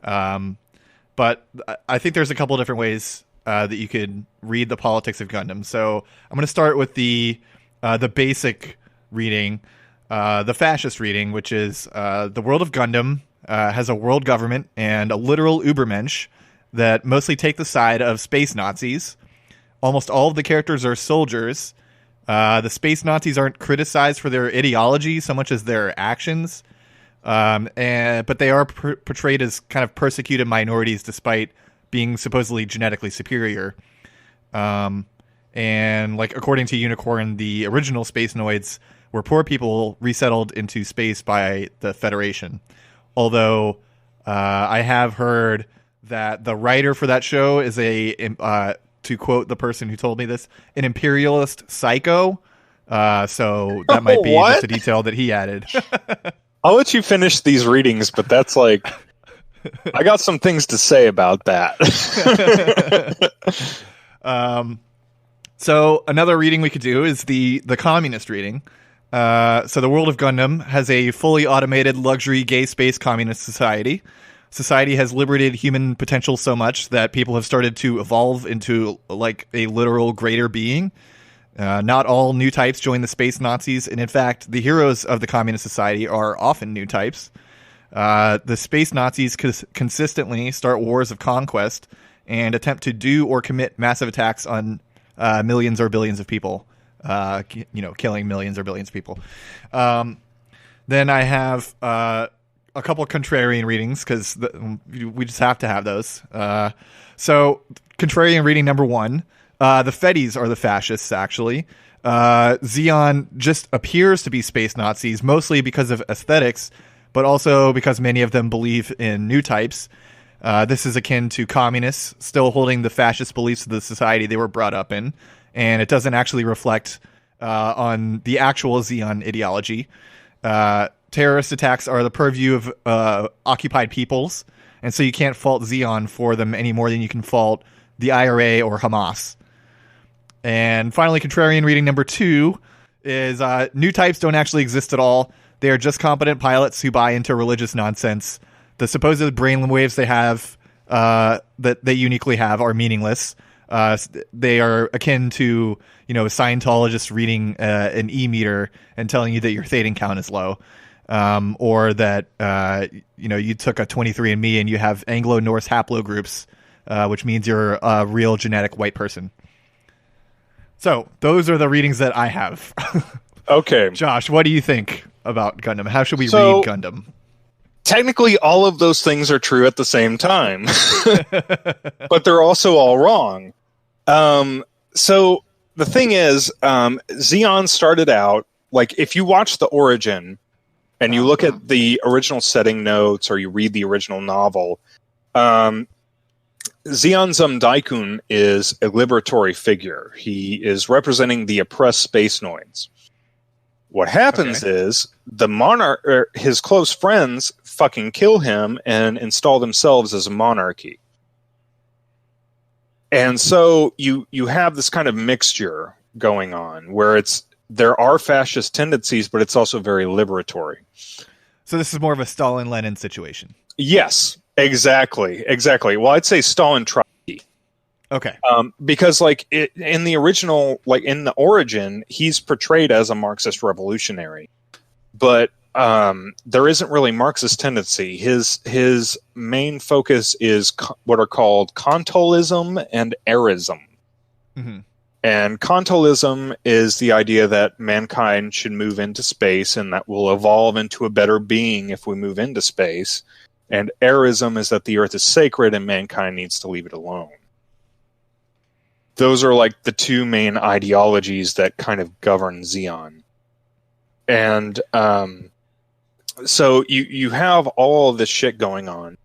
But I think there's a couple of different ways that you could read the politics of Gundam. So I'm going to start with the basic reading, the fascist reading, which is the world of Gundam has a world government and a literal Übermensch that mostly take the side of space Nazis. Almost all of the characters are soldiers. The space Nazis aren't criticized for their ideology so much as their actions. But they are portrayed as kind of persecuted minorities despite being supposedly genetically superior. And like according to Unicorn, the original Space Noids were poor people resettled into space by the Federation. Although I have heard that the writer for that show is to quote the person who told me this, an imperialist psycho. So that might be just a detail that he added. I'll let you finish these readings, but that's like, I got some things to say about that. So another reading we could do is the communist reading. So the world of Gundam has a fully automated luxury gay space communist society. Society has liberated human potential so much that people have started to evolve into like a literal greater being. Not all new types join the space Nazis, and in fact, the heroes of the communist society are often new types. The space Nazis consistently start wars of conquest and attempt to do or commit massive attacks on millions or billions of people. Killing millions or billions of people. Then I have a couple contrarian readings because we just have to have those. So contrarian reading number 1, the Fetties are the fascists, actually. Zeon just appears to be space Nazis, mostly because of aesthetics, but also because many of them believe in new types. This is akin to communists still holding the fascist beliefs of the society they were brought up in, and it doesn't actually reflect on the actual Zeon ideology. Terrorist attacks are the purview of occupied peoples, and so you can't fault Zeon for them any more than you can fault the IRA or Hamas. And finally, contrarian reading number 2 is new types don't actually exist at all. They are just competent pilots who buy into religious nonsense. The supposed brainwaves they have, that they uniquely have, are meaningless. They are akin to, Scientologists reading an e-meter and telling you that your Thetan count is low. Or that, you took a 23andMe and you have Anglo-Norse haplogroups, which means you're a real genetic white person. So those are the readings that I have. Okay. Josh, what do you think about Gundam? How should we read Gundam? Technically, all of those things are true at the same time, but they're also all wrong. So the thing is, Zeon started out, like, if you watch the origin and you look at the original setting notes or you read the original novel, Zeon Daikun is a liberatory figure. He is representing the oppressed spacenoids. What happens is the monarch, his close friends, fucking kill him and install themselves as a monarchy. And so you have this kind of mixture going on where there are fascist tendencies, but it's also very liberatory. So this is more of a Stalin-Lenin situation. Yes, exactly. Well, I'd say Stalin Trotsky. Okay. Because in the original, in the origin, he's portrayed as a Marxist revolutionary, but there isn't really Marxist tendency. His main focus is what are called Kantolism and Erism. Mm-hmm. And Kantolism is the idea that mankind should move into space and that we'll evolve into a better being if we move into space. And Erism is that the Earth is sacred and mankind needs to leave it alone. Those are the two main ideologies that kind of govern Zeon. And so you have all of this shit going on.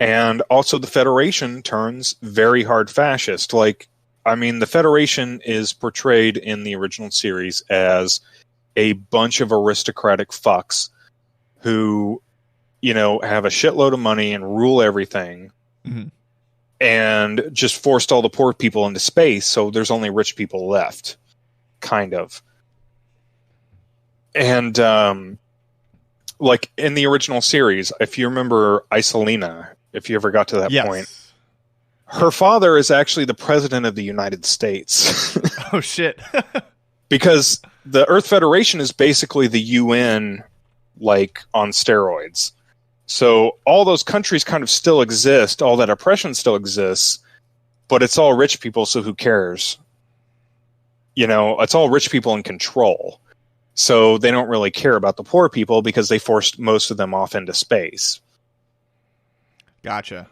And also the Federation turns very hard fascist. The Federation is portrayed in the original series as a bunch of aristocratic fucks who, have a shitload of money and rule everything. Mm-hmm. And just forced all the poor people into space, so there's only rich people left, kind of. And, in the original series, if you remember Isolina, if you ever got to that point, her father is actually the president of the United States. Oh, shit. Because the Earth Federation is basically the UN, on steroids. So all those countries kind of still exist, all that oppression still exists, but it's all rich people, so who cares? It's all rich people in control. So they don't really care about the poor people because they forced most of them off into space. Gotcha.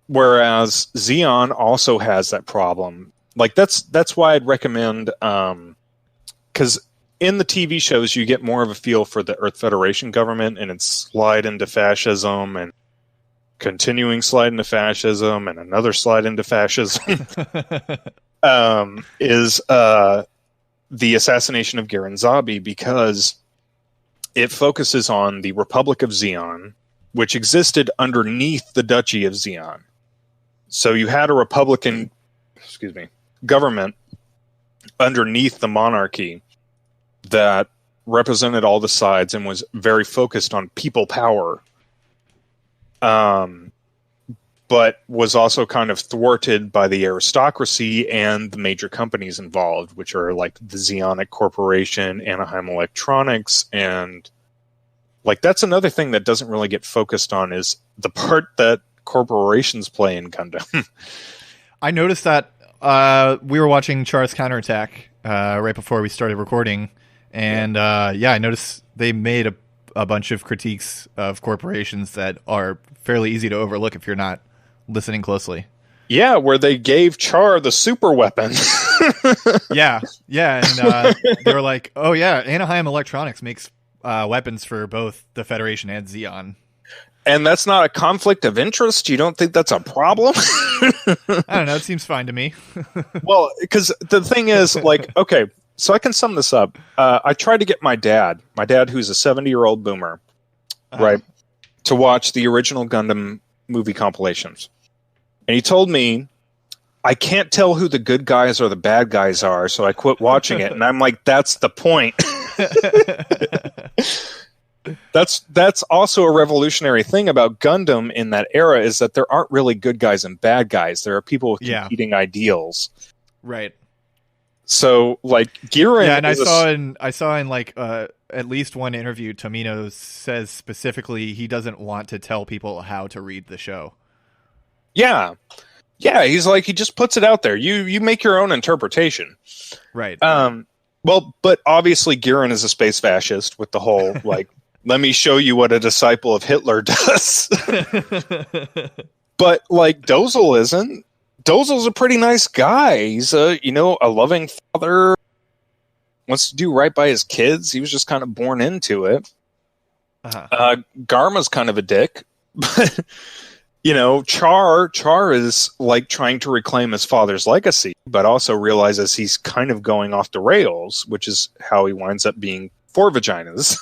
Whereas Zeon also has that problem. That's why I'd recommend, because in the TV shows, you get more of a feel for the Earth Federation government and its slide into fascism and continuing slide into fascism and another slide into fascism is the assassination of Garen Zabi, because it focuses on the Republic of Zeon, which existed underneath the Duchy of Zeon. So you had a Republican government underneath the monarchy that represented all the sides and was very focused on people power. But was also kind of thwarted by the aristocracy and the major companies involved, which are like the Zionic Corporation, Anaheim Electronics, and like that's another thing that doesn't really get focused on is the part that corporations play in Gundam. I noticed that we were watching Char's Counterattack right before we started recording, and I noticed they made a bunch of critiques of corporations that are fairly easy to overlook if you're not listening closely. Yeah, where they gave Char the super weapon. yeah, and they were like, "Oh yeah, Anaheim Electronics makes weapons for both the Federation and Zeon." And that's not a conflict of interest? You don't think that's a problem? I don't know. It seems fine to me. Well, because the thing is, like, okay, so I can sum this up. I tried to get my dad who's a 70-year-old boomer, right, to watch the original Gundam movie compilations. And he told me, I can't tell who the good guys or the bad guys are, so I quit watching it. And I'm like, that's the point. That's also a revolutionary thing about Gundam in that era is that there aren't really good guys and bad guys. There are people with competing ideals. Right. So, like, Giran... Yeah, and I saw in like at least one interview, Tomino says specifically he doesn't want to tell people how to read the show. Yeah, he's like, he just puts it out there. You make your own interpretation. Right. Well, but obviously Giran is a space fascist with the whole, like, let me show you what a disciple of Hitler does. But, like, Dozel isn't. Dozel's a pretty nice guy. He's a loving father. Wants to do right by his kids. He was just kind of born into it. Garma's kind of a dick. But, Char is, like, trying to reclaim his father's legacy, but also realizes he's kind of going off the rails, which is how he winds up being 4 vaginas.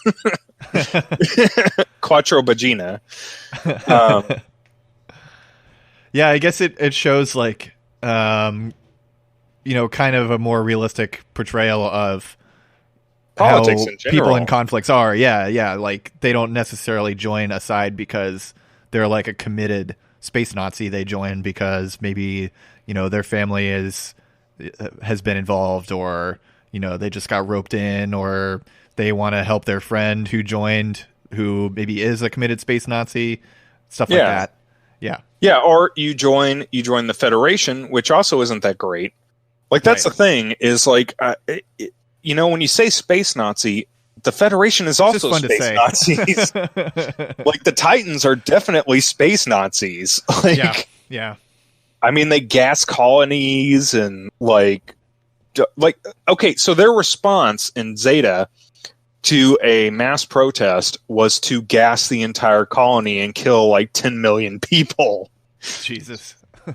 Quattro vagina. Yeah, I guess it shows, like, kind of a more realistic portrayal of politics how in general. People in conflicts are. Yeah. Like, they don't necessarily join a side because they're like a committed space Nazi. They join because maybe, their family has been involved, or, they just got roped in, or they want to help their friend who joined, who maybe is a committed space Nazi, stuff like that. Yeah. Yeah, or you join the Federation, which also isn't that great. Like, that's the thing, is like, when you say space Nazi, the Federation is also space Nazis. Like, the Titans are definitely space Nazis. Like, yeah. I mean, they gas colonies and, like, okay, so their response in Zeta to a mass protest was to gas the entire colony and kill, like, 10 million people. Jesus.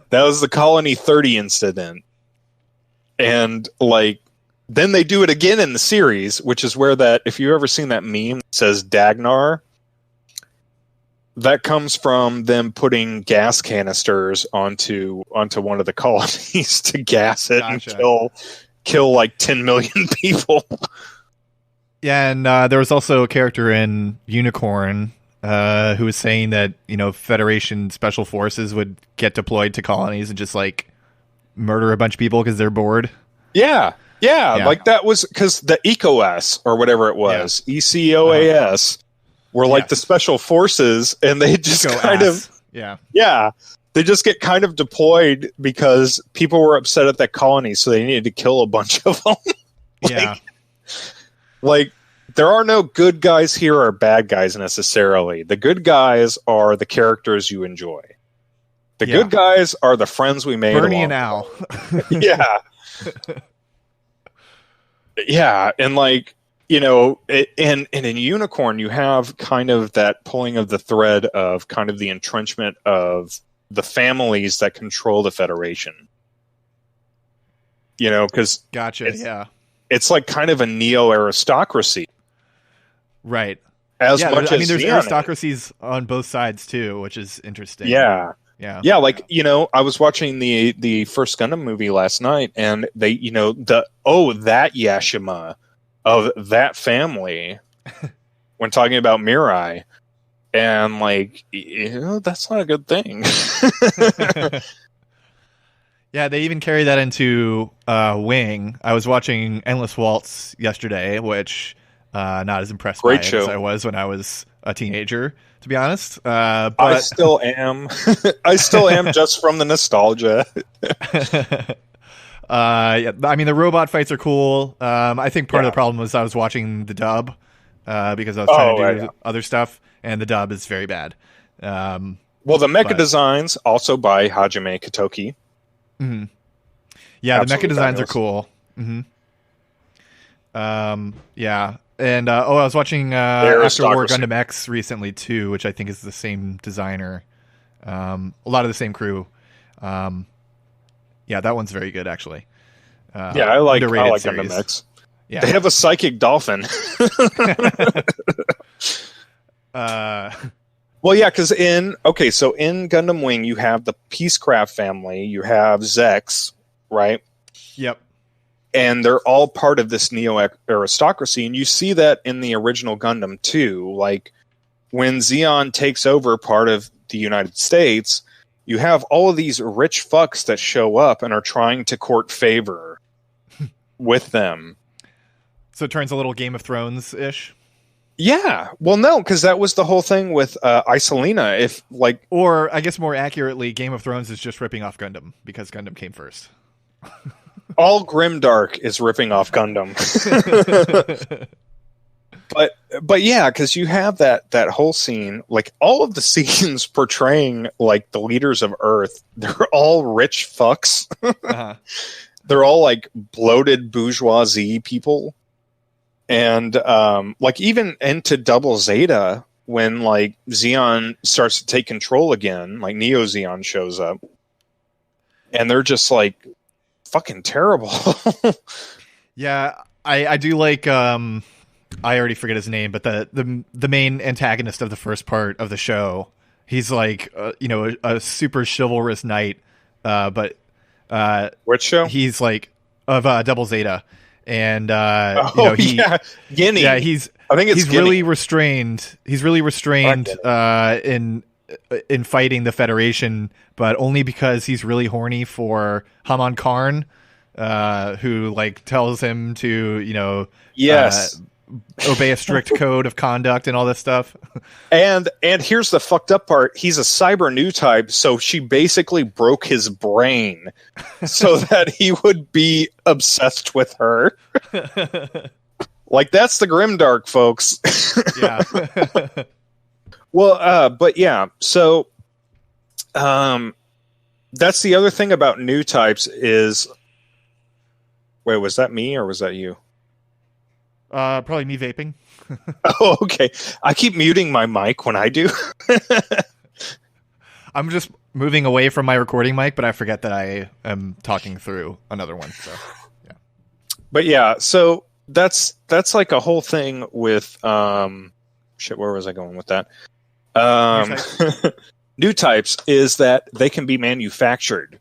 That was the Colony 30 incident. And, like, then they do it again in the series, which is where that, if you've ever seen that meme that says Dagnar, that comes from them putting gas canisters onto one of the colonies to gas it and kill like 10 million people. Yeah, and there was also a character in Unicorn who was saying that, Federation special forces would get deployed to colonies and just, like, murder a bunch of people because they're bored. Yeah, like that was because the ECOS, or whatever it was, ECOAS, were like the special forces, and they just they just get kind of deployed because people were upset at that colony, so they needed to kill a bunch of them. Like, there are no good guys here or bad guys necessarily. The good guys are the characters you enjoy. The good guys are the friends we made. Bernie and Al. Yeah, and, like, and in Unicorn, you have kind of that pulling of the thread of kind of the entrenchment of the families that control the Federation. Because it's like kind of a neo-aristocracy. Right. As much as there's aristocracies on both sides too, which is interesting. Yeah. Like, I was watching the first Gundam movie last night, and they, that Yashima of that family when talking about Mirai. And, like, that's not a good thing. Yeah, they even carry that into Wing. I was watching Endless Waltz yesterday, which not as impressed Great by it show. as I was when I was a teenager, to be honest. I But still am. I still am just from the nostalgia. yeah, I mean, the robot fights are cool. I think part of Yeah. the problem was I was watching the dub because I was trying to do other stuff, and the dub is very bad. Well, the mecha designs also by Hajime Katoki. Mm-hmm. Yeah, Absolutely the mecha designs fabulous. are cool. Mm-hmm. Yeah, and I was watching After War Aristocracy. Gundam X recently too, which I think is the same designer, a lot of the same crew. Yeah, that one's very good actually. Yeah, I like underrated Gundam series. X. Yeah. They have a psychic dolphin. Well, yeah, because in Gundam Wing, you have the Peacecraft family, you have Zex, right? Yep. And they're all part of this neo-aristocracy, and you see that in the original Gundam too. Like, when Zeon takes over part of the United States, you have all of these rich fucks that show up and are trying to court favor with them. So it turns a little Game of Thrones-ish. Yeah, well, no, because that was the whole thing with Isolina. If, like, Or, I guess more accurately, Game of Thrones is just ripping off Gundam, because Gundam came first. all Grimdark is ripping off Gundam. But yeah, because you have that whole scene, like, all of the scenes portraying, like, the leaders of Earth, they're all rich fucks. Uh-huh. They're all, like, bloated bourgeoisie people. And, like, even into Double Zeta, when, like, Zeon starts to take control again, like, Neo Zeon shows up, and they're just, like, fucking terrible. Yeah, I do like, I already forget his name, but the main antagonist of the first part of the show, he's, like, a super chivalrous knight, but Which show? he's, like, of Double Zeta. And yeah, Guinea. Yeah, I think it's he's Guinea. really restrained. He's really restrained in fighting the Federation, but only because he's really horny for Haman Karn, who, like, tells him to Yes. obey a strict code of conduct and all this stuff. And here's the fucked up part. He's a cyber new type, so she basically broke his brain so that he would be obsessed with her. Like, that's the Grimdark, folks. Yeah. Well, but yeah, so that's the other thing about new types is... Wait, was that me or was that you? Probably me vaping. Oh, okay. I keep muting my mic when I do. I'm just moving away from my recording mic, but I forget that I am talking through another one. So, yeah. But yeah, so that's like a whole thing with shit. Where was I going with that? New types is that they can be manufactured,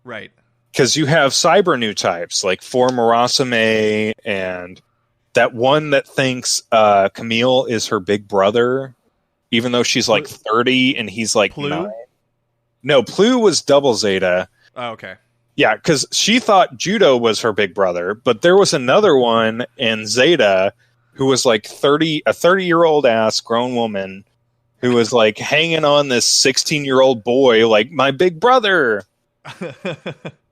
Right. because you have cyber new types like For Murasame and that one that thinks Camille is her big brother, even though she's like 30 and he's like Plu? 9. No, Plu was Double Zeta. Oh, okay. Yeah, because she thought Judo was her big brother, but there was another one in Zeta who was like a 30-year-old ass grown woman who was like hanging on this 16-year-old boy like my big brother.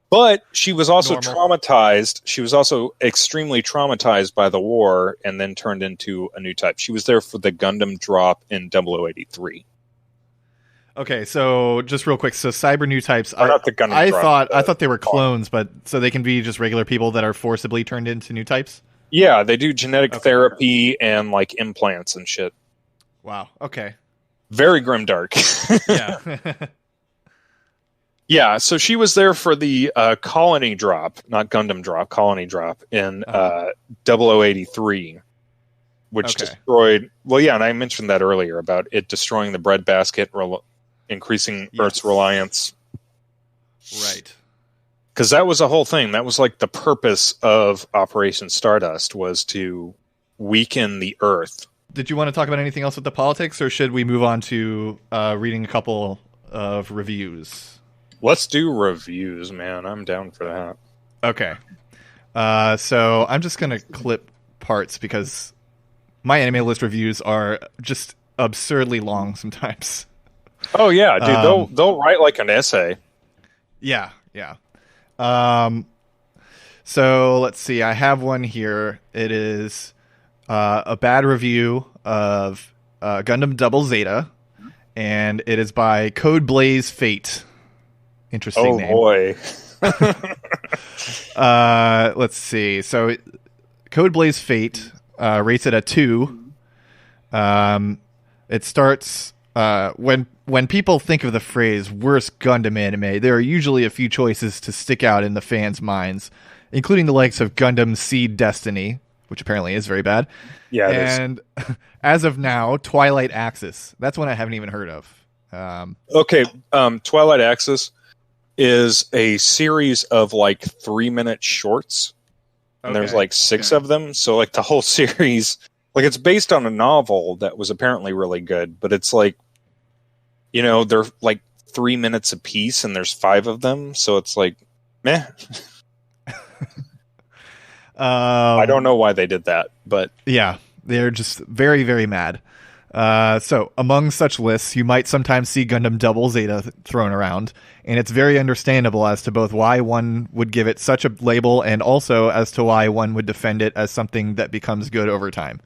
But she was also traumatized. She was also extremely traumatized by the war and then turned into a new type. She was there for the Gundam drop in 0083. Okay, so just real quick, so cyber new types. Not the Gundam drop, I thought they were clones, but so they can be just regular people that are forcibly turned into new types. Yeah, they do genetic therapy and like implants and shit. Wow. Okay. Very grimdark. Yeah. Yeah, so she was there for the colony drop, not Gundam drop, colony drop in 0083, which destroyed... Well, yeah, and I mentioned that earlier about it destroying the breadbasket, increasing Earth's reliance. Right. Because that was the whole thing. That was like the purpose of Operation Stardust, was to weaken the Earth. Did you want to talk about anything else with the politics, or should we move on to reading a couple of reviews? Let's do reviews, man. I'm down for that. Okay. So I'm just going to clip parts because my anime list reviews are just absurdly long sometimes. Oh, yeah, dude. They'll write like an essay. Yeah. So let's see. I have one here. It is a bad review of Gundam Double Zeta, and it is by Code Blaze Fate. Interesting name. Oh boy. Let's see. So Code Blaze Fate rates it a 2. It starts when people think of the phrase worst Gundam anime, there are usually a few choices to stick out in the fans' minds, including the likes of Gundam Seed Destiny, which apparently is very bad. Yeah, and as of now, Twilight Axis. That's one I haven't even heard of. Okay, Twilight Axis is a series of like 3-minute shorts, and there's like 6 of them. So like the whole series, like it's based on a novel that was apparently really good, but it's like, you know, they're like 3 minutes a piece, and there's 5 of them, so it's like, meh. I don't know why they did that, but yeah, they're just very, very mad. So among such lists, you might sometimes see Gundam Double Zeta thrown around, and it's very understandable as to both why one would give it such a label and also as to why one would defend it as something that becomes good over time.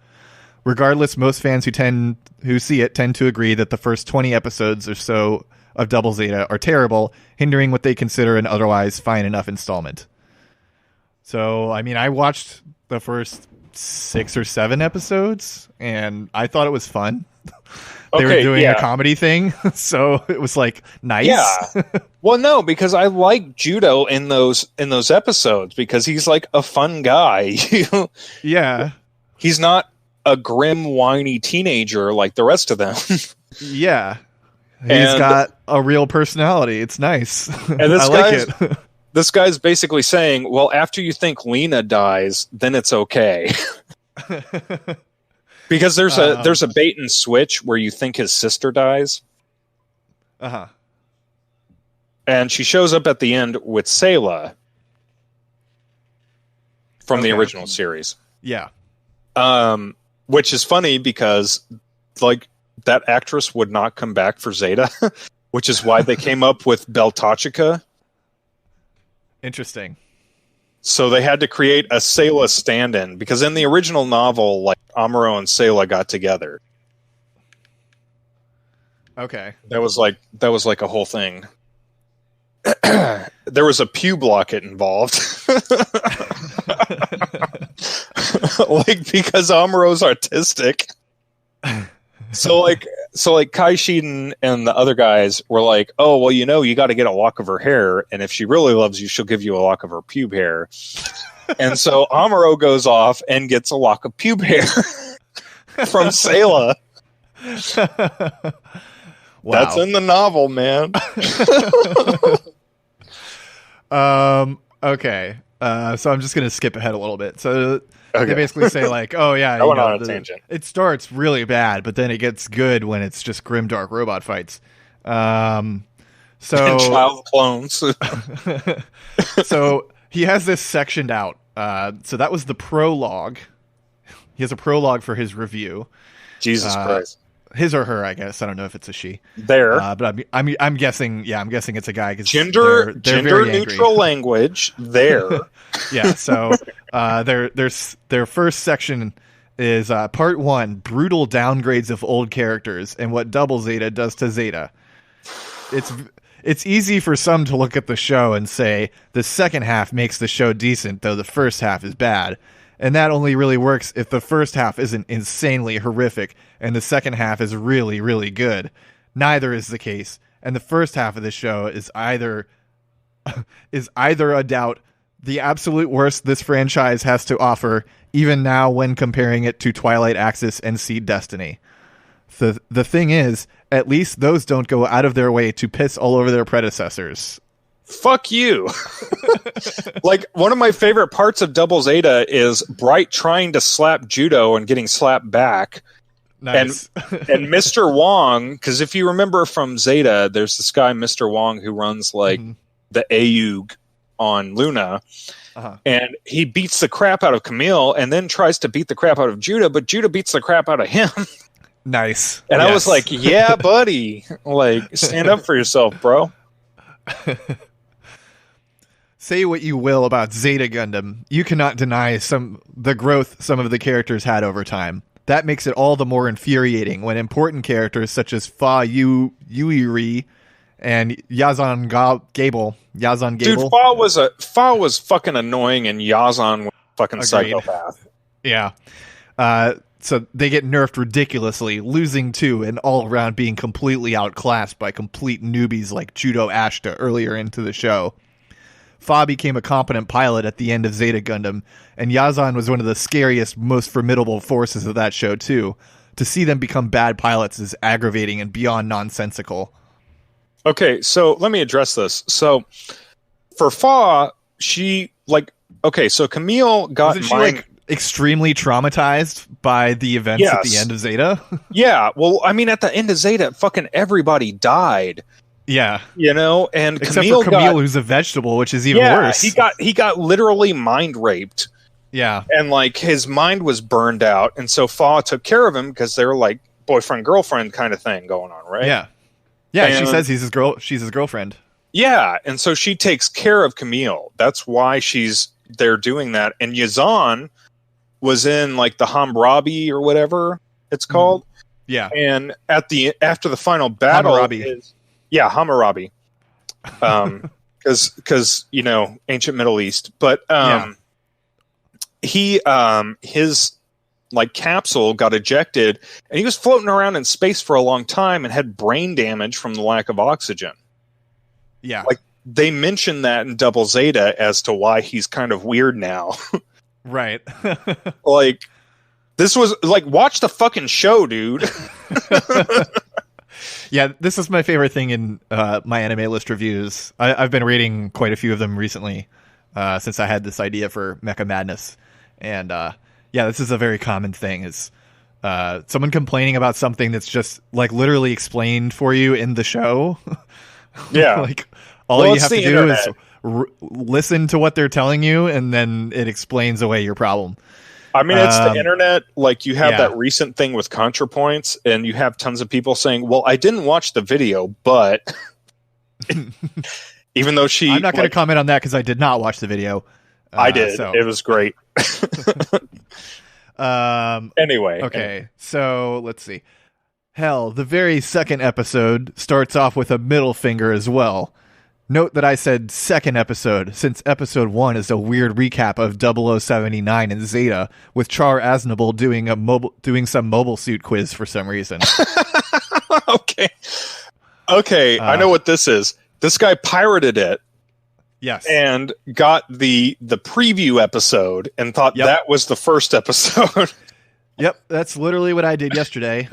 Regardless, most fans who see it tend to agree that the first 20 episodes or so of Double Zeta are terrible, hindering what they consider an otherwise fine enough installment. So, I mean, I watched the first 6 or 7 episodes, and I thought it was fun. They were doing a comedy thing, so it was like nice. Yeah. Well, no, because I like Judo in those episodes because he's like a fun guy. Yeah. He's not a grim, whiny teenager like the rest of them. Yeah. He's got a real personality. It's nice. And this I like it. This guy's basically saying, well, after you think Lena dies, then it's okay. Because there's a bait and switch where you think his sister dies. Uh-huh. And she shows up at the end with Sayla from the original series. Yeah. Which is funny because like that actress would not come back for Zeta, which is why they came up with Beltachika. Interesting. So they had to create a Sayla stand-in because in the original novel, like Amuro and Sayla got together. Okay. That was like a whole thing. There was a pube locket involved. Like because Amuro's artistic. So Kai Shiden and the other guys were like, oh, well, you know, you got to get a lock of her hair, and if she really loves you, she'll give you a lock of her pube hair. And so Amuro goes off and gets a lock of pube hair from Sayla. Wow. That's in the novel, man. Okay. So I'm just going to skip ahead a little bit. So they basically say like, oh yeah, I went on a tangent. It starts really bad, but then it gets good when it's just grim dark robot fights. So and child clones. So he has this sectioned out. So that was the prologue. He has a prologue for his review. Jesus Christ. His or her, I guess. I don't know if it's a she. There. But I'm guessing. Yeah, I'm guessing it's a guy. Gender neutral language. There. Yeah. So their first section is part 1: brutal downgrades of old characters and what Double Zeta does to Zeta. It's easy for some to look at the show and say the second half makes the show decent, though the first half is bad. And that only really works if the first half isn't insanely horrific and the second half is really, really good. Neither is the case. And the first half of the show is either a doubt the absolute worst this franchise has to offer, even now when comparing it to Twilight Axis and Seed Destiny. The thing is, at least those don't go out of their way to piss all over their predecessors. fuck you. Like, one of my favorite parts of Double Zeta is Bright trying to slap Judo and getting slapped back. Nice. And Mr. Wong, because if you remember from Zeta, there's this guy, Mr. Wong, who runs like the AUG on Luna. And he beats the crap out of Camille and then tries to beat the crap out of Judah, but Judah beats the crap out of him. Nice. And I was like, yeah, buddy. Like, stand up for yourself, bro. Say what you will about Zeta Gundam, you cannot deny the growth some of the characters had over time. That makes it all the more infuriating when important characters such as Yuiri and Yazan Gable. Dude, Fa was fucking annoying, and Yazan was fucking psychopath. Yeah. So they get nerfed ridiculously, losing to and all around being completely outclassed by complete newbies like Judo Ashta earlier into the show. Fa became a competent pilot at the end of Zeta Gundam, and Yazan was one of the scariest, most formidable forces of that show too. To see them become bad pilots is aggravating and beyond nonsensical. Okay, so let me address this. So for Fa, so Camille got extremely traumatized by the events at the end of Zeta? Yeah, well, I mean, at the end of Zeta, fucking everybody died. Yeah. You know, and except for Camille, who's a vegetable, which is even worse. He got literally mind raped. Yeah. And like his mind was burned out, and so Fa took care of him because they were like boyfriend girlfriend kind of thing going on, right? Yeah. Yeah, and she says she's his girlfriend. Yeah, and so she takes care of Camille. That's why they're doing that. And Yazan was in like the Hammurabi or whatever it's called. Yeah. And after the final battle Hammurabi. Because you know, ancient Middle East. But his like capsule got ejected, and he was floating around in space for a long time and had brain damage from the lack of oxygen. Yeah. Like, they mentioned that in Double Zeta as to why he's kind of weird now. Right. Like, this was like, watch the fucking show, dude. Yeah, this is my favorite thing in my anime list reviews. I've been reading quite a few of them recently since I had this idea for Mecha Madness. And this is a very common thing, is someone complaining about something that's just like literally explained for you in the show. Yeah. Like, all you have to do is listen to what they're telling you, and then it explains away your problem. I mean, it's the internet. Like, you have that recent thing with ContraPoints, and you have tons of people saying, well, I didn't watch the video, but even though I'm not going to comment on that because I did not watch the video. I did. So. It was great. Anyway. Okay, so let's see. Hell, the very second episode starts off with a middle finger as well. Note that I said second episode, since episode 1 is a weird recap of 0079 and Zeta, with Char Aznable doing some mobile suit quiz for some reason. Okay, I know what this is. This guy pirated it. Yes. And got the preview episode and thought that was the first episode. Yep, that's literally what I did yesterday.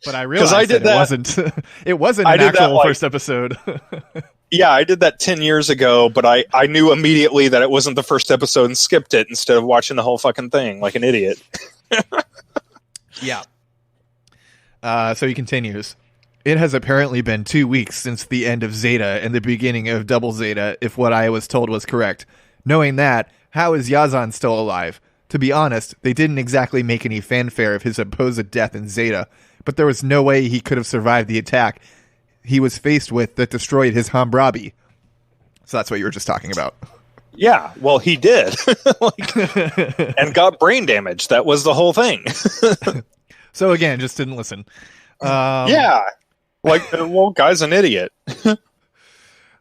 But I realized it wasn't. It wasn't an actual first episode. Yeah, I did that 10 years ago, but I knew immediately that it wasn't the first episode and skipped it instead of watching the whole fucking thing like an idiot. Yeah. So he continues. It has apparently been 2 weeks since the end of Zeta and the beginning of Double Zeta, if what I was told was correct. Knowing that, how is Yazan still alive? To be honest, they didn't exactly make any fanfare of his supposed death in Zeta, but there was no way he could have survived the attack he was faced with that destroyed his Hammurabi. So that's what you were just talking about. Yeah, well, he did. And got brain damage. That was the whole thing. So again, just didn't listen. Yeah. Like, well, guy's an idiot.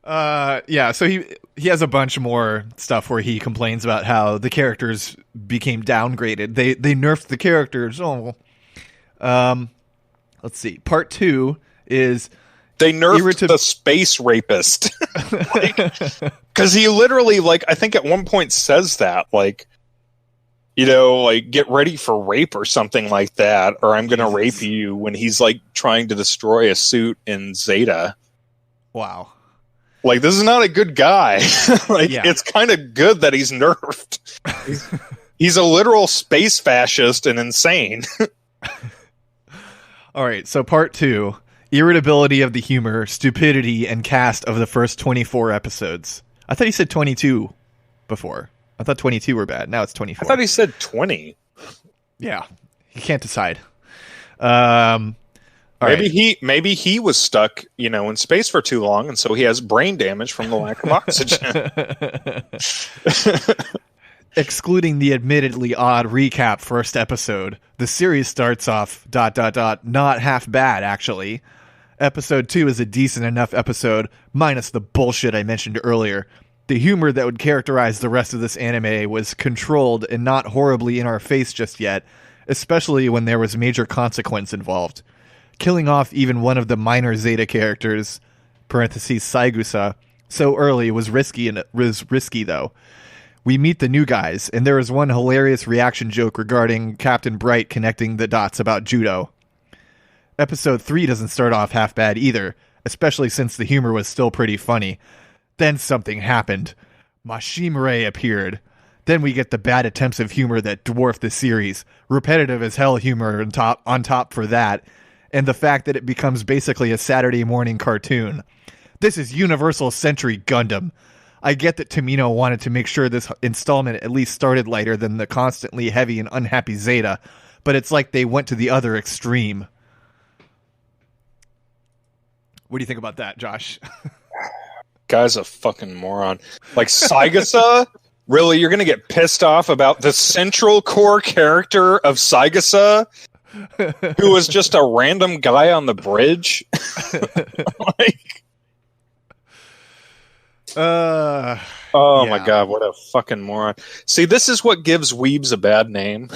So he has a bunch more stuff where he complains about how the characters became downgraded. They nerfed the characters. Let's see. Part 2 is they nerfed the space rapist. Because he literally, like, I think at one point says that, like, you know, like, get ready for rape or something like that, or I'm going to rape you, when he's, like, trying to destroy a suit in Zeta. Wow. Like, this is not a good guy. Like, Yeah. it's kind of good that he's nerfed. He's a literal space fascist and insane. All right, so part 2. Irritability of the humor, stupidity, and cast of the first 24 episodes. I thought he said 22 before. I thought 22 were bad. Now it's 24. I thought he said 20. Yeah, he can't decide. All right. Maybe he was stuck, in space for too long, and so he has brain damage from the lack of oxygen. Excluding the admittedly odd recap first episode, the series starts off ... not half bad, actually. Episode 2 is a decent enough episode, minus the bullshit I mentioned earlier. The humor that would characterize the rest of this anime was controlled and not horribly in our face just yet, especially when there was major consequence involved. Killing off even one of the minor Zeta characters, parentheses Saigusa, so early was risky though. We meet the new guys, and there is one hilarious reaction joke regarding Captain Bright connecting the dots about judo. Episode 3 doesn't start off half bad either, especially since the humor was still pretty funny. Then something happened. Mashimare appeared. Then we get the bad attempts of humor that dwarf the series, repetitive as hell humor on top for that, and the fact that it becomes basically a Saturday morning cartoon. This is Universal Century Gundam. I get that Tomino wanted to make sure this installment at least started lighter than the constantly heavy and unhappy Zeta, but it's like they went to the other extreme. What do you think about that, Josh? Guy's a fucking moron. Like, Saigusa? Really? You're going to get pissed off about the central core character of Saigusa, who was just a random guy on the bridge? My god, what a fucking moron. See, this is what gives weebs a bad name.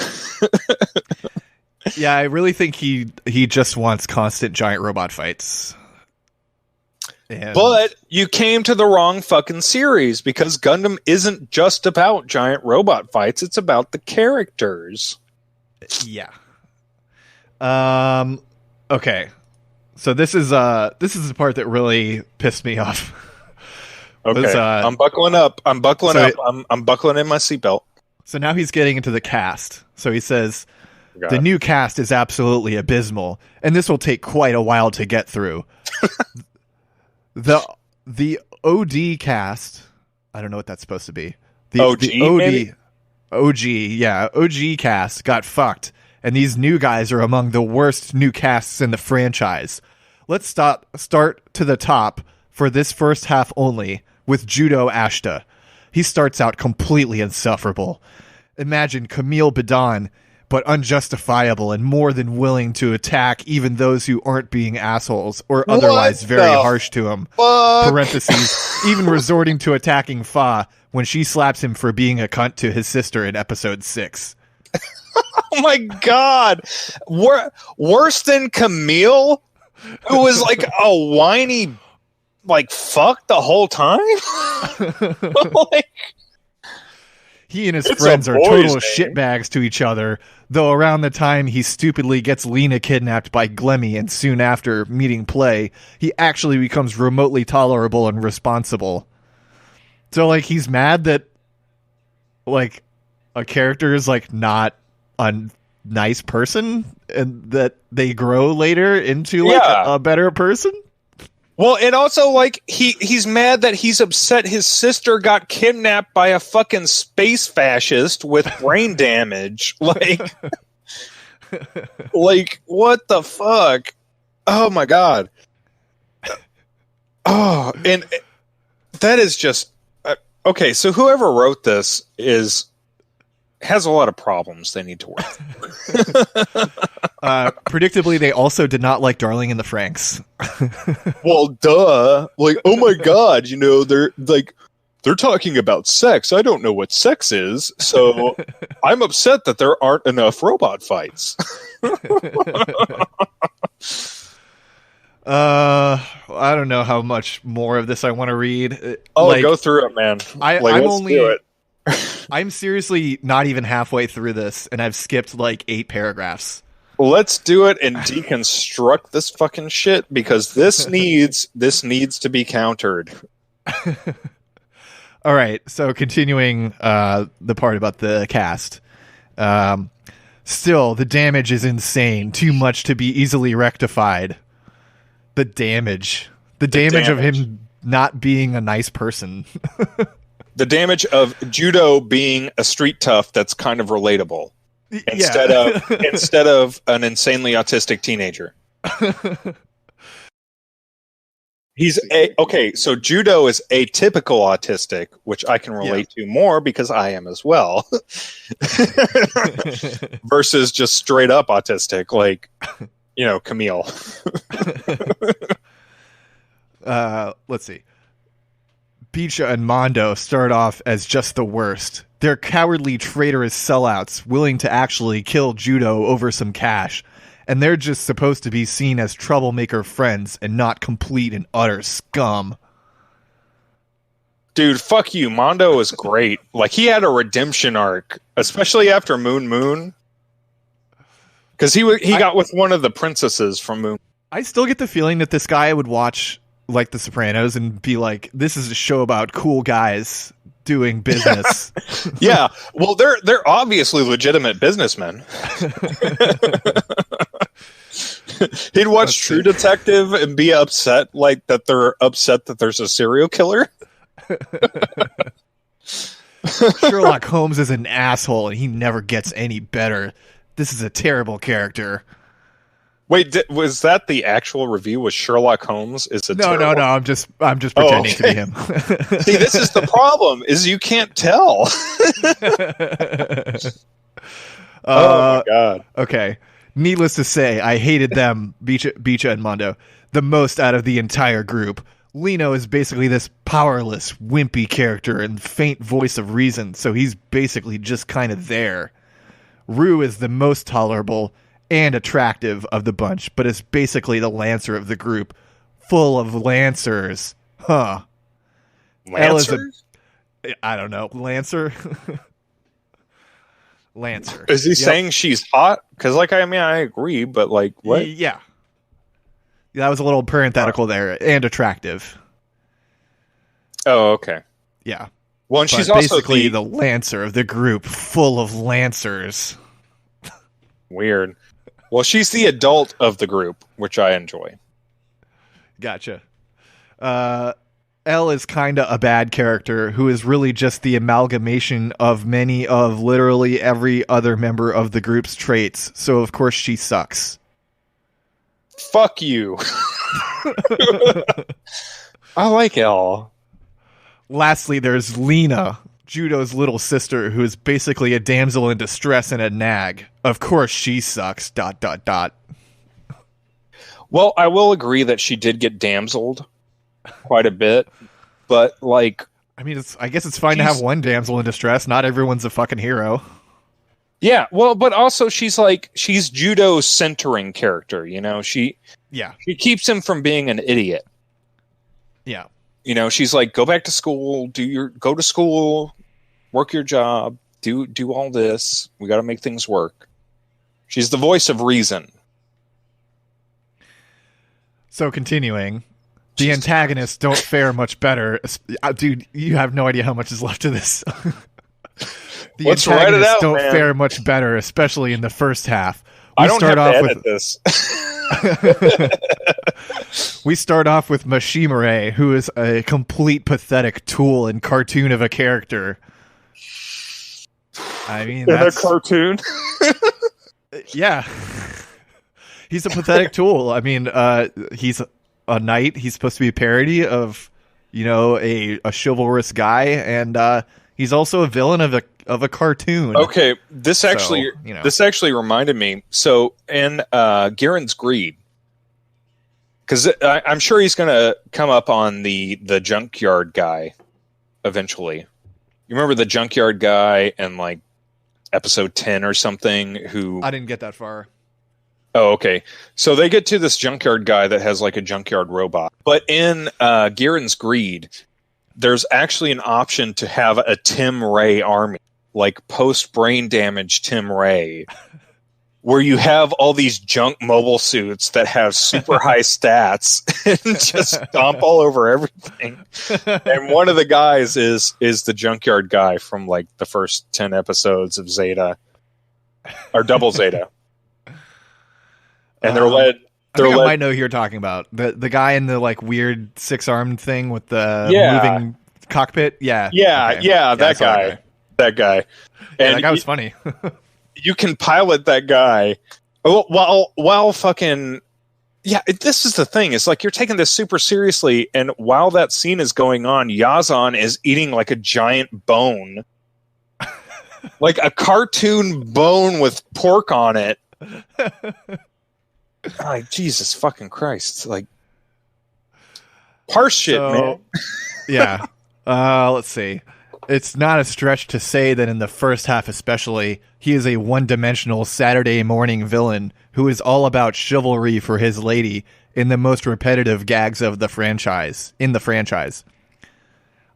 Yeah, I really think he just wants constant giant robot fights. But you came to the wrong fucking series, because Gundam isn't just about giant robot fights, it's about the characters. Yeah. Okay. So this is the part that really pissed me off. Okay. I'm buckling up. I'm buckling in my seatbelt. So now he's getting into the cast. So he says the new cast is absolutely abysmal, and this will take quite a while to get through. The OD cast, I don't know what that's supposed to be. The OG cast got fucked, and these new guys are among the worst new casts in the franchise. Let's start to the top for this first half only with Judo Ashta. He starts out completely insufferable. Imagine Camille Badan, but unjustifiable and more than willing to attack even those who aren't being assholes or otherwise very harsh to him. Parentheses, even resorting to attacking Fa when she slaps him for being a cunt to his sister in episode 6. Oh my god! Worse than Camille, who was like a whiny, fuck the whole time? He and his friends are total shitbags to each other, though around the time he stupidly gets Lena kidnapped by Glemmy and soon after meeting Play, he actually becomes remotely tolerable and responsible. So, he's mad that, a character is, not a nice person and that they grow later into, a better person? Well, and also, he's mad that he's upset his sister got kidnapped by a fucking space fascist with brain damage. What the fuck? Oh, my God. Oh, and that is just... okay, so whoever wrote this has a lot of problems they need to work through. Predictably, they also did not like Darling in the Franxx. Well, duh. Oh my god, they're talking about sex. I don't know what sex is, so I'm upset that there aren't enough robot fights. I don't know how much more of this I want to read. Go through it, man. I'm seriously not even halfway through this, and I've skipped 8 paragraphs. Let's do it and deconstruct this fucking shit, because this needs to be countered. All right, so continuing the part about the cast. Still, the damage is insane. Too much to be easily rectified. The damage. The damage of him not being a nice person. The damage of Judo being a street tough that's kind of relatable. Instead of an insanely autistic teenager. So Judo is atypical autistic, which I can relate to more because I am as well. Versus just straight up autistic, like, Camille. Let's see. Bicha and Mondo start off as just the worst. They're cowardly, traitorous sellouts willing to actually kill Judo over some cash. And they're just supposed to be seen as troublemaker friends and not complete and utter scum. Dude, fuck you. Mondo is great. Like, he had a redemption arc, especially after Moon Moon. Because he got with one of the princesses from Moon. I still get the feeling that this guy would watch, like, The Sopranos and be like, this is a show about cool guys doing business. Yeah. Well, they're obviously legitimate businessmen. He'd watch True Detective and be upset, like, that they're upset that there's a serial killer. Sherlock Holmes is an asshole and he never gets any better. This is a terrible character. Wait, was that the actual review? Was Sherlock Holmes? No. I'm just pretending to be him. See, this is the problem: is you can't tell. Oh my god. Okay. Needless to say, I hated them, Bicha and Mondo, the most out of the entire group. Lino is basically this powerless, wimpy character and faint voice of reason, so he's basically just kind of there. Rue is the most tolerable and attractive of the bunch, but is basically the Lancer of the group, full of Lancers. Huh. Lancers? I don't know. Lancer? Lancer. Is he saying she's hot? Because, like, I agree, but, like, what? Yeah. That was a little parenthetical there. And attractive. Oh, okay. Yeah. Well, and she's basically the Lancer of the group, full of Lancers. Weird. Well, she's the adult of the group, which I enjoy. Gotcha. Elle is kind of a bad character who is really just the amalgamation of many of literally every other member of the group's traits, so of course she sucks. Fuck you. I like Elle. Lastly, there's Lena, Judo's little sister, who is basically a damsel in distress and a nag. Of course she sucks, ... Well, I will agree that she did get damseled quite a bit, but, like... I mean, I guess it's fine to have one damsel in distress. Not everyone's a fucking hero. Yeah, well, but also she's Judo's centering character, She keeps him from being an idiot. Yeah. She's like, go back to school, go to school, work your job, do all this. We got to make things work. She's the voice of reason. So continuing, the antagonists don't fare much better. Dude, you have no idea how much is left of this. The Let's write it out, don't man. fare much better, especially in the first half. I don't have to edit this. We start off with Mashimare, who is a complete pathetic tool and cartoon of a character. I mean, that's a cartoon. Yeah. He's a pathetic tool. I mean, he's a knight. He's supposed to be a parody of, a chivalrous guy, and he's also a villain of a cartoon. Okay, this actually reminded me. So in Garen's Greed, because I'm sure he's going to come up on the junkyard guy eventually. You remember the junkyard guy in like episode 10 or something? Who I didn't get that far. Oh, okay. So they get to this junkyard guy that has like a junkyard robot. But in Garen's Greed, there's actually an option to have a Tim Ray army, like post-brain damage Tim Ray. where you have all these junk mobile suits that have super high stats and just stomp all over everything. And one of the guys is the junkyard guy from like the first 10 episodes of Zeta or Double Zeta. And they're led. I might know who you're talking about. The guy in the like weird 6-armed thing with the moving cockpit. Yeah. Yeah. Okay. Yeah. That guy. That guy. Yeah, that guy was funny. You can pilot that guy while fucking. Yeah, this is the thing. It's like you're taking this super seriously, and while that scene is going on, Yazan is eating like a giant bone. Like a cartoon bone with pork on it. Like, Jesus fucking Christ. Like, harsh shit, man. Yeah. Let's see. It's not a stretch to say that in the first half especially, he is a one-dimensional Saturday morning villain who is all about chivalry for his lady in the most repetitive gags of the franchise.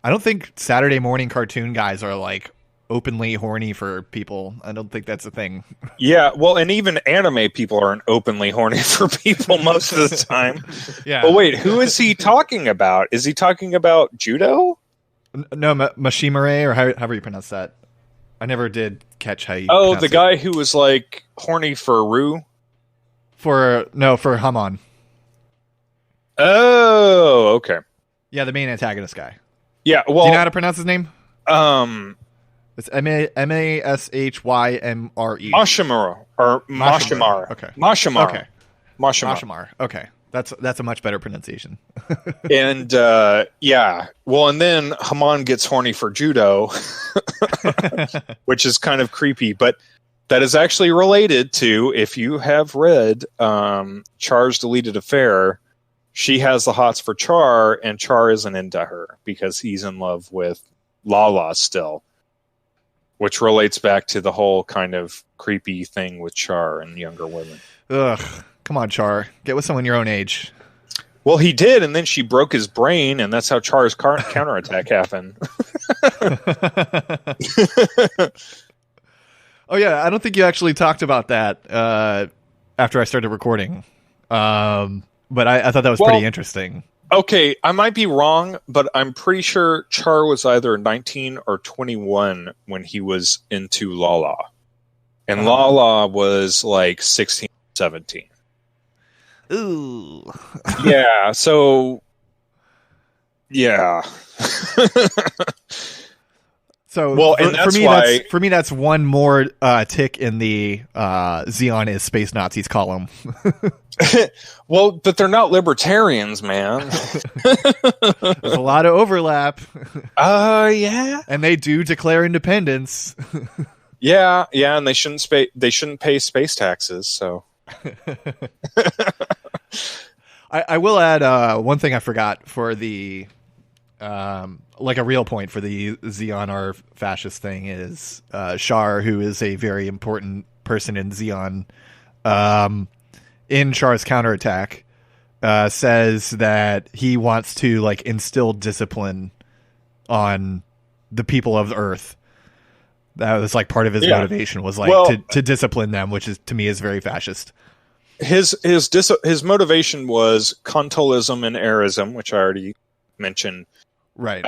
I don't think Saturday morning cartoon guys are like openly horny for people. I don't think that's a thing. Yeah, well, and even anime people aren't openly horny for people most of the time. Yeah. But wait, who is he talking about? Is he talking about judo? No, Mashimare, or however you pronounce that. I never did catch how you pronounce the guy who was like horny for Rue? For Hamon. Oh, okay. Yeah, the main antagonist guy. Yeah, well, do you know how to pronounce his name? It's Mashymre. Mashimura or Mashimara. Okay. Mashimara. Okay. Mashimara. Okay. That's a much better pronunciation. And yeah, well, and then Haman gets horny for judo, which is kind of creepy, but that is actually related to, if you have read Char's Deleted Affair, she has the hots for Char, and Char isn't into her because he's in love with Lala still, which relates back to the whole kind of creepy thing with Char and younger women. Ugh. Come on, Char. Get with someone your own age. Well, he did, and then she broke his brain, and that's how Char's counterattack happened. Oh, yeah. I don't think you actually talked about that after I started recording. But I thought that was pretty interesting. Okay, I might be wrong, but I'm pretty sure Char was either 19 or 21 when he was into Lala. And Lala was like 16, 17. Ooh. Yeah, so yeah. So well, and for me, that's one more tick in the Xeon is Space Nazis column. Well, but they're not libertarians, man. There's a lot of overlap. Yeah. And they do declare independence. Yeah, and they shouldn't pay space taxes, so I will add one thing I forgot for the like a real point for the Xeon R fascist thing is Char, who is a very important person in Xeon, in Char's counterattack, says that he wants to like instill discipline on the people of the Earth. That was like part of his motivation was like to discipline them, which is to me is very fascist. His motivation was Contolism and Arism, which I already mentioned. Right.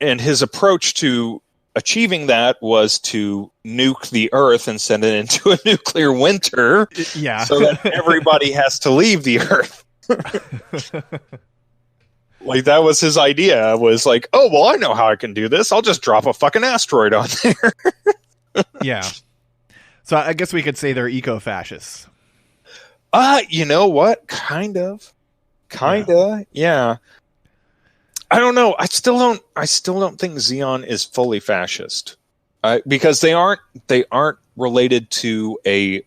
And his approach to achieving that was to nuke the Earth and send it into a nuclear winter. Yeah. So that everybody has to leave the Earth. Like, that was his idea, was like, oh, well, I know how I can do this. I'll just drop a fucking asteroid on there. Yeah. So I guess we could say they're eco-fascists. You know what? Kind of. Yeah. I don't know. I still don't think Xeon is fully fascist. Because they aren't related to a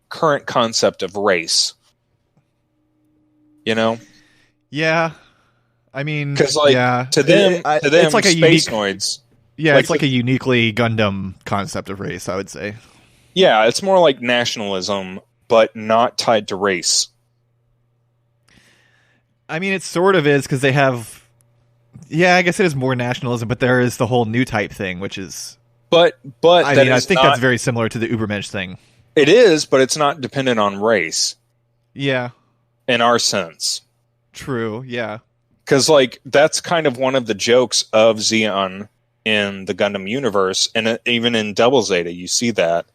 current concept of race. You know? Yeah. I mean, because to them, it's like a space-noids. Yeah, it's like a uniquely Gundam concept of race, I would say. Yeah, it's more like nationalism, but not tied to race. I mean, it sort of is because they have. Yeah, I guess it is more nationalism, but there is the whole new type thing, which is. But I think that's very similar to the Ubermensch thing. It is, but it's not dependent on race Yeah. in our sense. True. Yeah. Because, like, that's kind of one of the jokes of Xeon in the Gundam universe, and even in Double Zeta, you see that,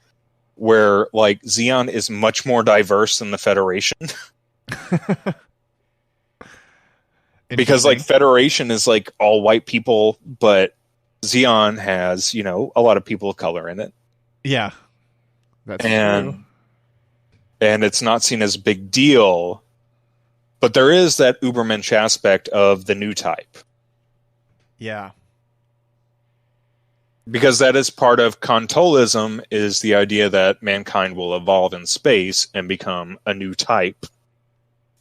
where, like, Xeon is much more diverse than the Federation. Because, like, Federation is, like, all white people, but Xeon has, you know, a lot of people of color in it. Yeah. That's true. And it's not seen as a big deal, but there is that Ubermensch aspect of the new type. Yeah. Because that is part of Contolism, is the idea that mankind will evolve in space and become a new type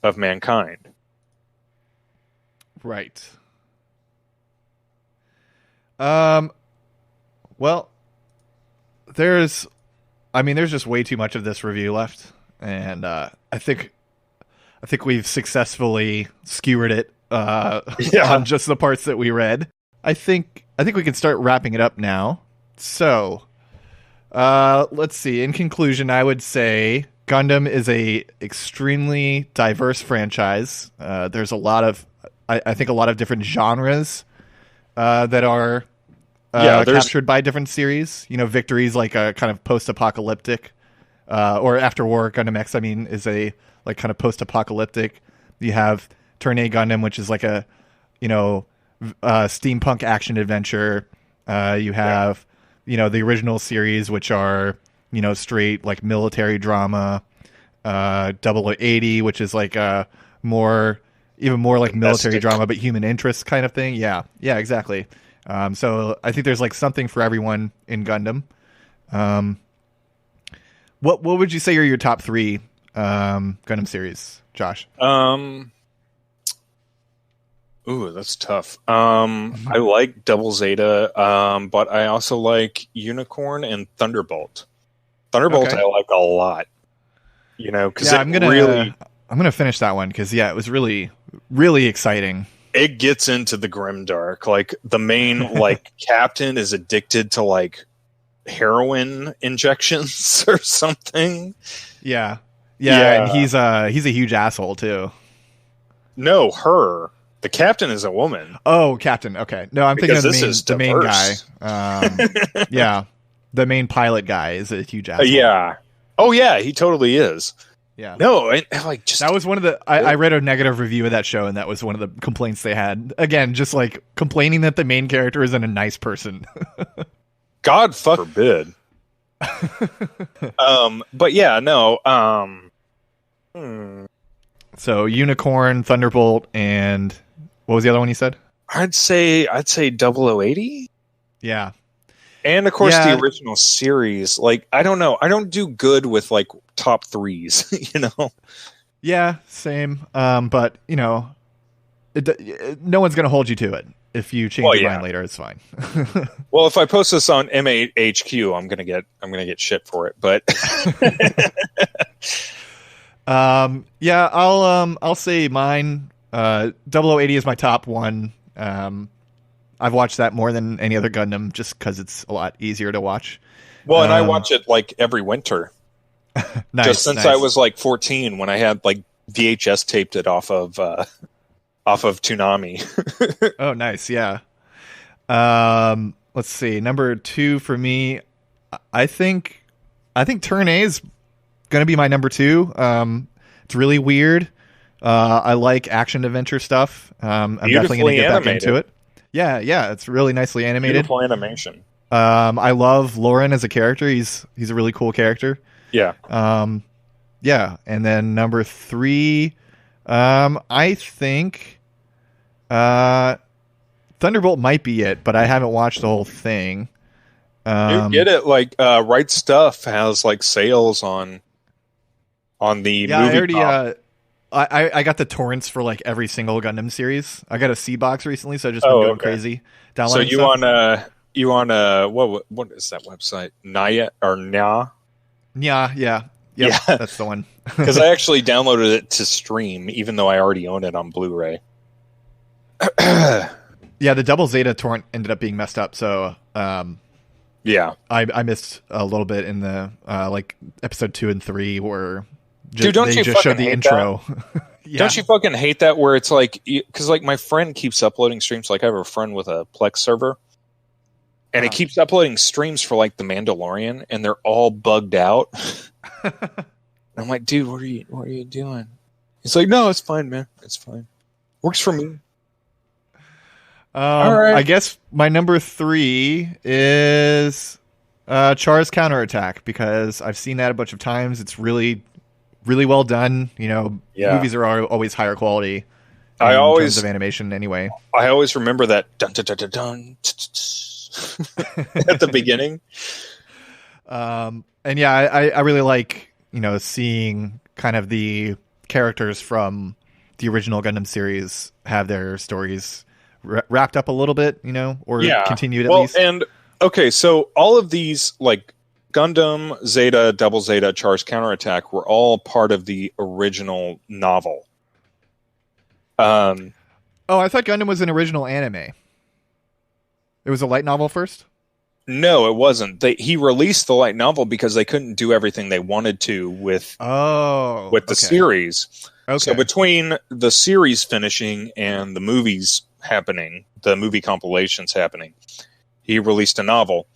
of mankind. Right. Well, there's just way too much of this review left, and I think we've successfully skewered it on just the parts that we read. I think we can start wrapping it up now. So, let's see. In conclusion, I would say Gundam is a extremely diverse franchise. There's a lot of, I think, a lot of different genres that are captured by different series. You know, Victory's like a kind of post-apocalyptic, or After War Gundam X, I mean, is a like kind of post-apocalyptic. You have Turn A Gundam, which is like a, you know, steampunk action adventure. You have, you know, the original series, which are, you know, straight like military drama. 0080, which is like a even more like military drama, but human interest kind of thing. Yeah, exactly. So I think there's like something for everyone in Gundam. What would you say are your top 3 Gundam series, Josh? Ooh, that's tough. I like Double Zeta, but I also like Unicorn and Thunderbolt. Thunderbolt, okay. I like a lot. You know, because I'm gonna finish that one because it was really, really exciting. It gets into the grimdark. Like the main like captain is addicted to like heroin injections or something. Yeah, and he's a huge asshole too. No, her. The captain is a woman. Oh, captain. Okay. No, I'm thinking of the main guy. Yeah. The main pilot guy is a huge asshole. Yeah. Oh, yeah. He totally is. Yeah. No, that was one of the... I read a negative review of that show, and that was one of the complaints they had. Again, just like complaining that the main character isn't a nice person. God forbid. But yeah, no. So Unicorn, Thunderbolt, and... What was the other one you said? I'd say 0080. Yeah. And of course the original series. Like, I don't know. I don't do good with like top 3s, you know? Yeah, same. But, you know, no one's going to hold you to it. If you change your mind later, it's fine. Well, if I post this on MHQ, I'm going to get shit for it, but I'll say mine. 0080 is my top one. I've watched that more than any other Gundam just because it's a lot easier to watch. Well, and I watch it like every winter. Nice, just since I was like 14 when I had like VHS taped it off of Toonami. Oh, nice. Yeah. Let's see. Number 2 for me, I think Turn A is going to be my number 2. It's really weird. I like action adventure stuff. I'm definitely going to get back into it. Yeah, it's really nicely animated. Beautiful animation. I love Lauren as a character. He's a really cool character. Yeah. Yeah, and then number 3, I think Thunderbolt might be it, but I haven't watched the whole thing. You get it. Like Right Stuff has like sales on the movie. I got the torrents for like every single Gundam series. I got a C box recently, so I've just been going crazy. So you on what is that website? Naya or Nya? Yeah. That's the one. Because I actually downloaded it to stream, even though I already own it on Blu-ray. Yeah, the Double Zeta torrent ended up being messed up, so Yeah. I missed a little bit in the like episode 2 and 3 where Dude, don't they you just showed fucking the hate intro. Yeah. Don't you fucking hate that where it's like, because like my friend keeps uploading streams. Like I have a friend with a Plex server, and he keeps uploading streams for like The Mandalorian, and they're all bugged out. I'm like, dude, what are you doing? He's like, no, it's fine, man. It's fine. Works for me. All right. I guess my number 3 is Char's Counterattack, because I've seen that a bunch of times. It's really, really well done. You know, movies are always higher quality in terms of animation anyway. I always remember that dun dun dun dun dun at the beginning. And yeah, I really like, you know, seeing kind of the characters from the original Gundam series have their stories wrapped up a little bit, you know, or continued at least. And okay, so all of these, like Gundam, Zeta, Double Zeta, Char's Counterattack, were all part of the original novel. I thought Gundam was an original anime. It was a light novel first? No, it wasn't. He released the light novel because they couldn't do everything they wanted to with the series. Okay. So between the series finishing and the movies happening, the movie compilations happening, he released a novel.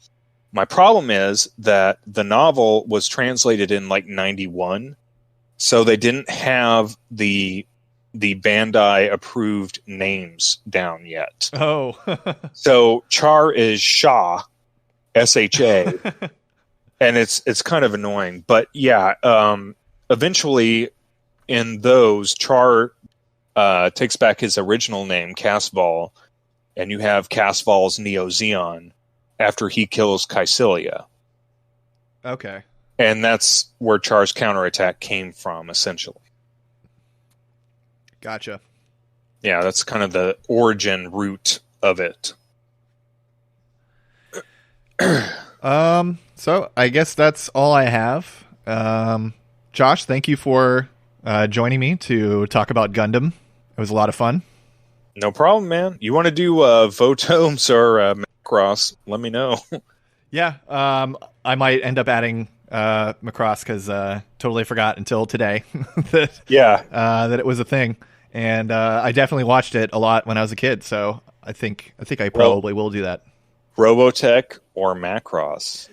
My problem is that the novel was translated in like 91, so they didn't have the Bandai approved names down yet. Oh. So Char is Sha, SHA, and it's kind of annoying. But yeah, eventually in those, Char takes back his original name, Casval, and you have Casval's Neo Zeon after he kills Caecilia. Okay. And that's where Char's Counterattack came from, essentially. Gotcha. Yeah, that's kind of the origin root of it. So I guess that's all I have. Josh, thank you for joining me to talk about Gundam. It was a lot of fun. No problem, man. You want to do Votomes or Macross, let me know. Yeah, I might end up adding Macross because totally forgot until today that that it was a thing, and I definitely watched it a lot when I was a kid. So I think I probably will do that. Robotech or Macross?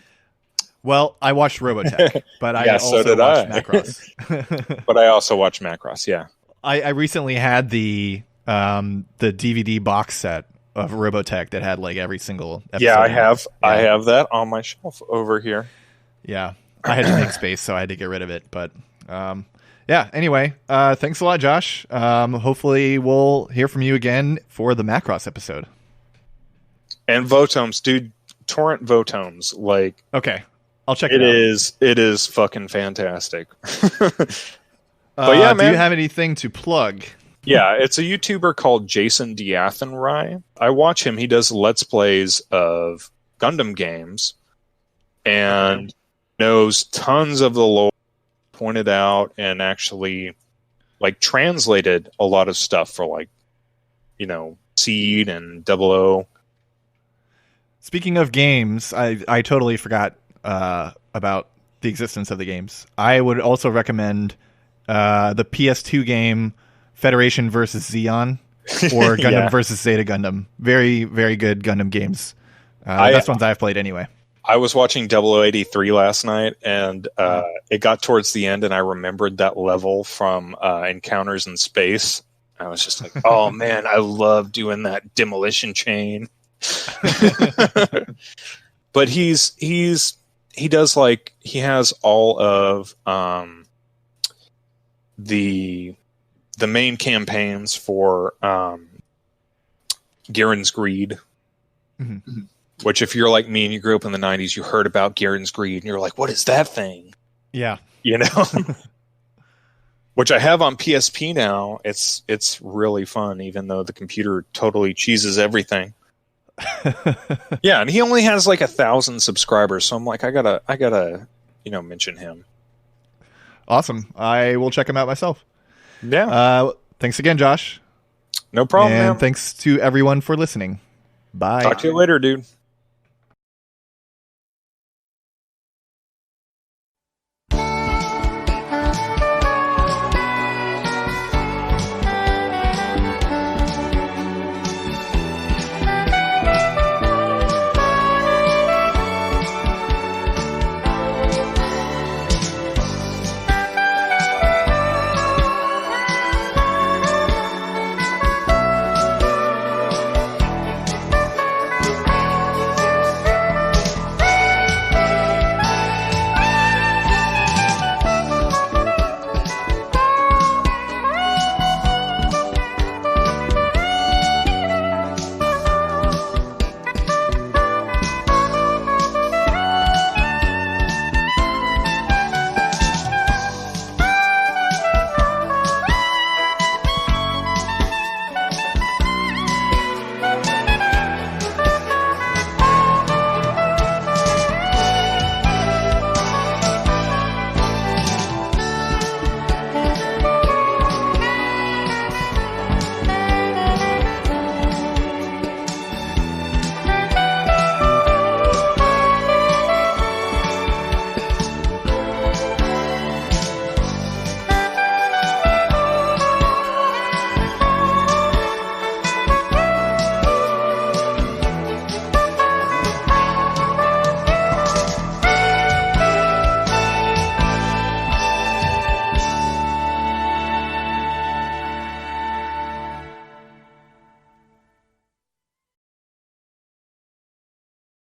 Well, I watched Robotech, but I also watched Macross. But I also watched Macross. Yeah, I recently had the DVD box set of Robotech that had like every single episode. Yeah, I have. Yeah. I have that on my shelf over here. Yeah, I had to make space, so I had to get rid of it. But yeah, anyway, thanks a lot, Josh. Hopefully we'll hear from you again for the Macross episode. And Votomes, dude, torrent Votomes. Like, okay, I'll check it out. It is fucking fantastic. But yeah, man. Do you have anything to plug? Yeah, it's a YouTuber called Jason Diathenrai. I watch him. He does Let's Plays of Gundam games and knows tons of the lore, pointed out, and actually like translated a lot of stuff for like, you know, Seed and 00. Speaking of games, I totally forgot about the existence of the games. I would also recommend the PS2 game Federation versus Xeon or Gundam versus Zeta Gundam. Very, very good Gundam games. Best ones I've played anyway. I was watching 0083 last night, and it got towards the end, and I remembered that level from Encounters in Space. I was just like, oh man, I love doing that demolition chain. But he does like, he has all of the main campaigns for Garen's Greed. Mm-hmm. Which, if you're like me and you grew up in the 90s, you heard about Garen's Greed, and you're like, what is that thing? Yeah. You know? Which I have on PSP now. It's really fun, even though the computer totally cheeses everything. Yeah, and he only has like 1,000 subscribers, so I'm like, I gotta, mention him. Awesome. I will check him out myself. Yeah. Thanks again, Josh. No problem, and man. Thanks to everyone for listening. Bye. Talk to you later, dude.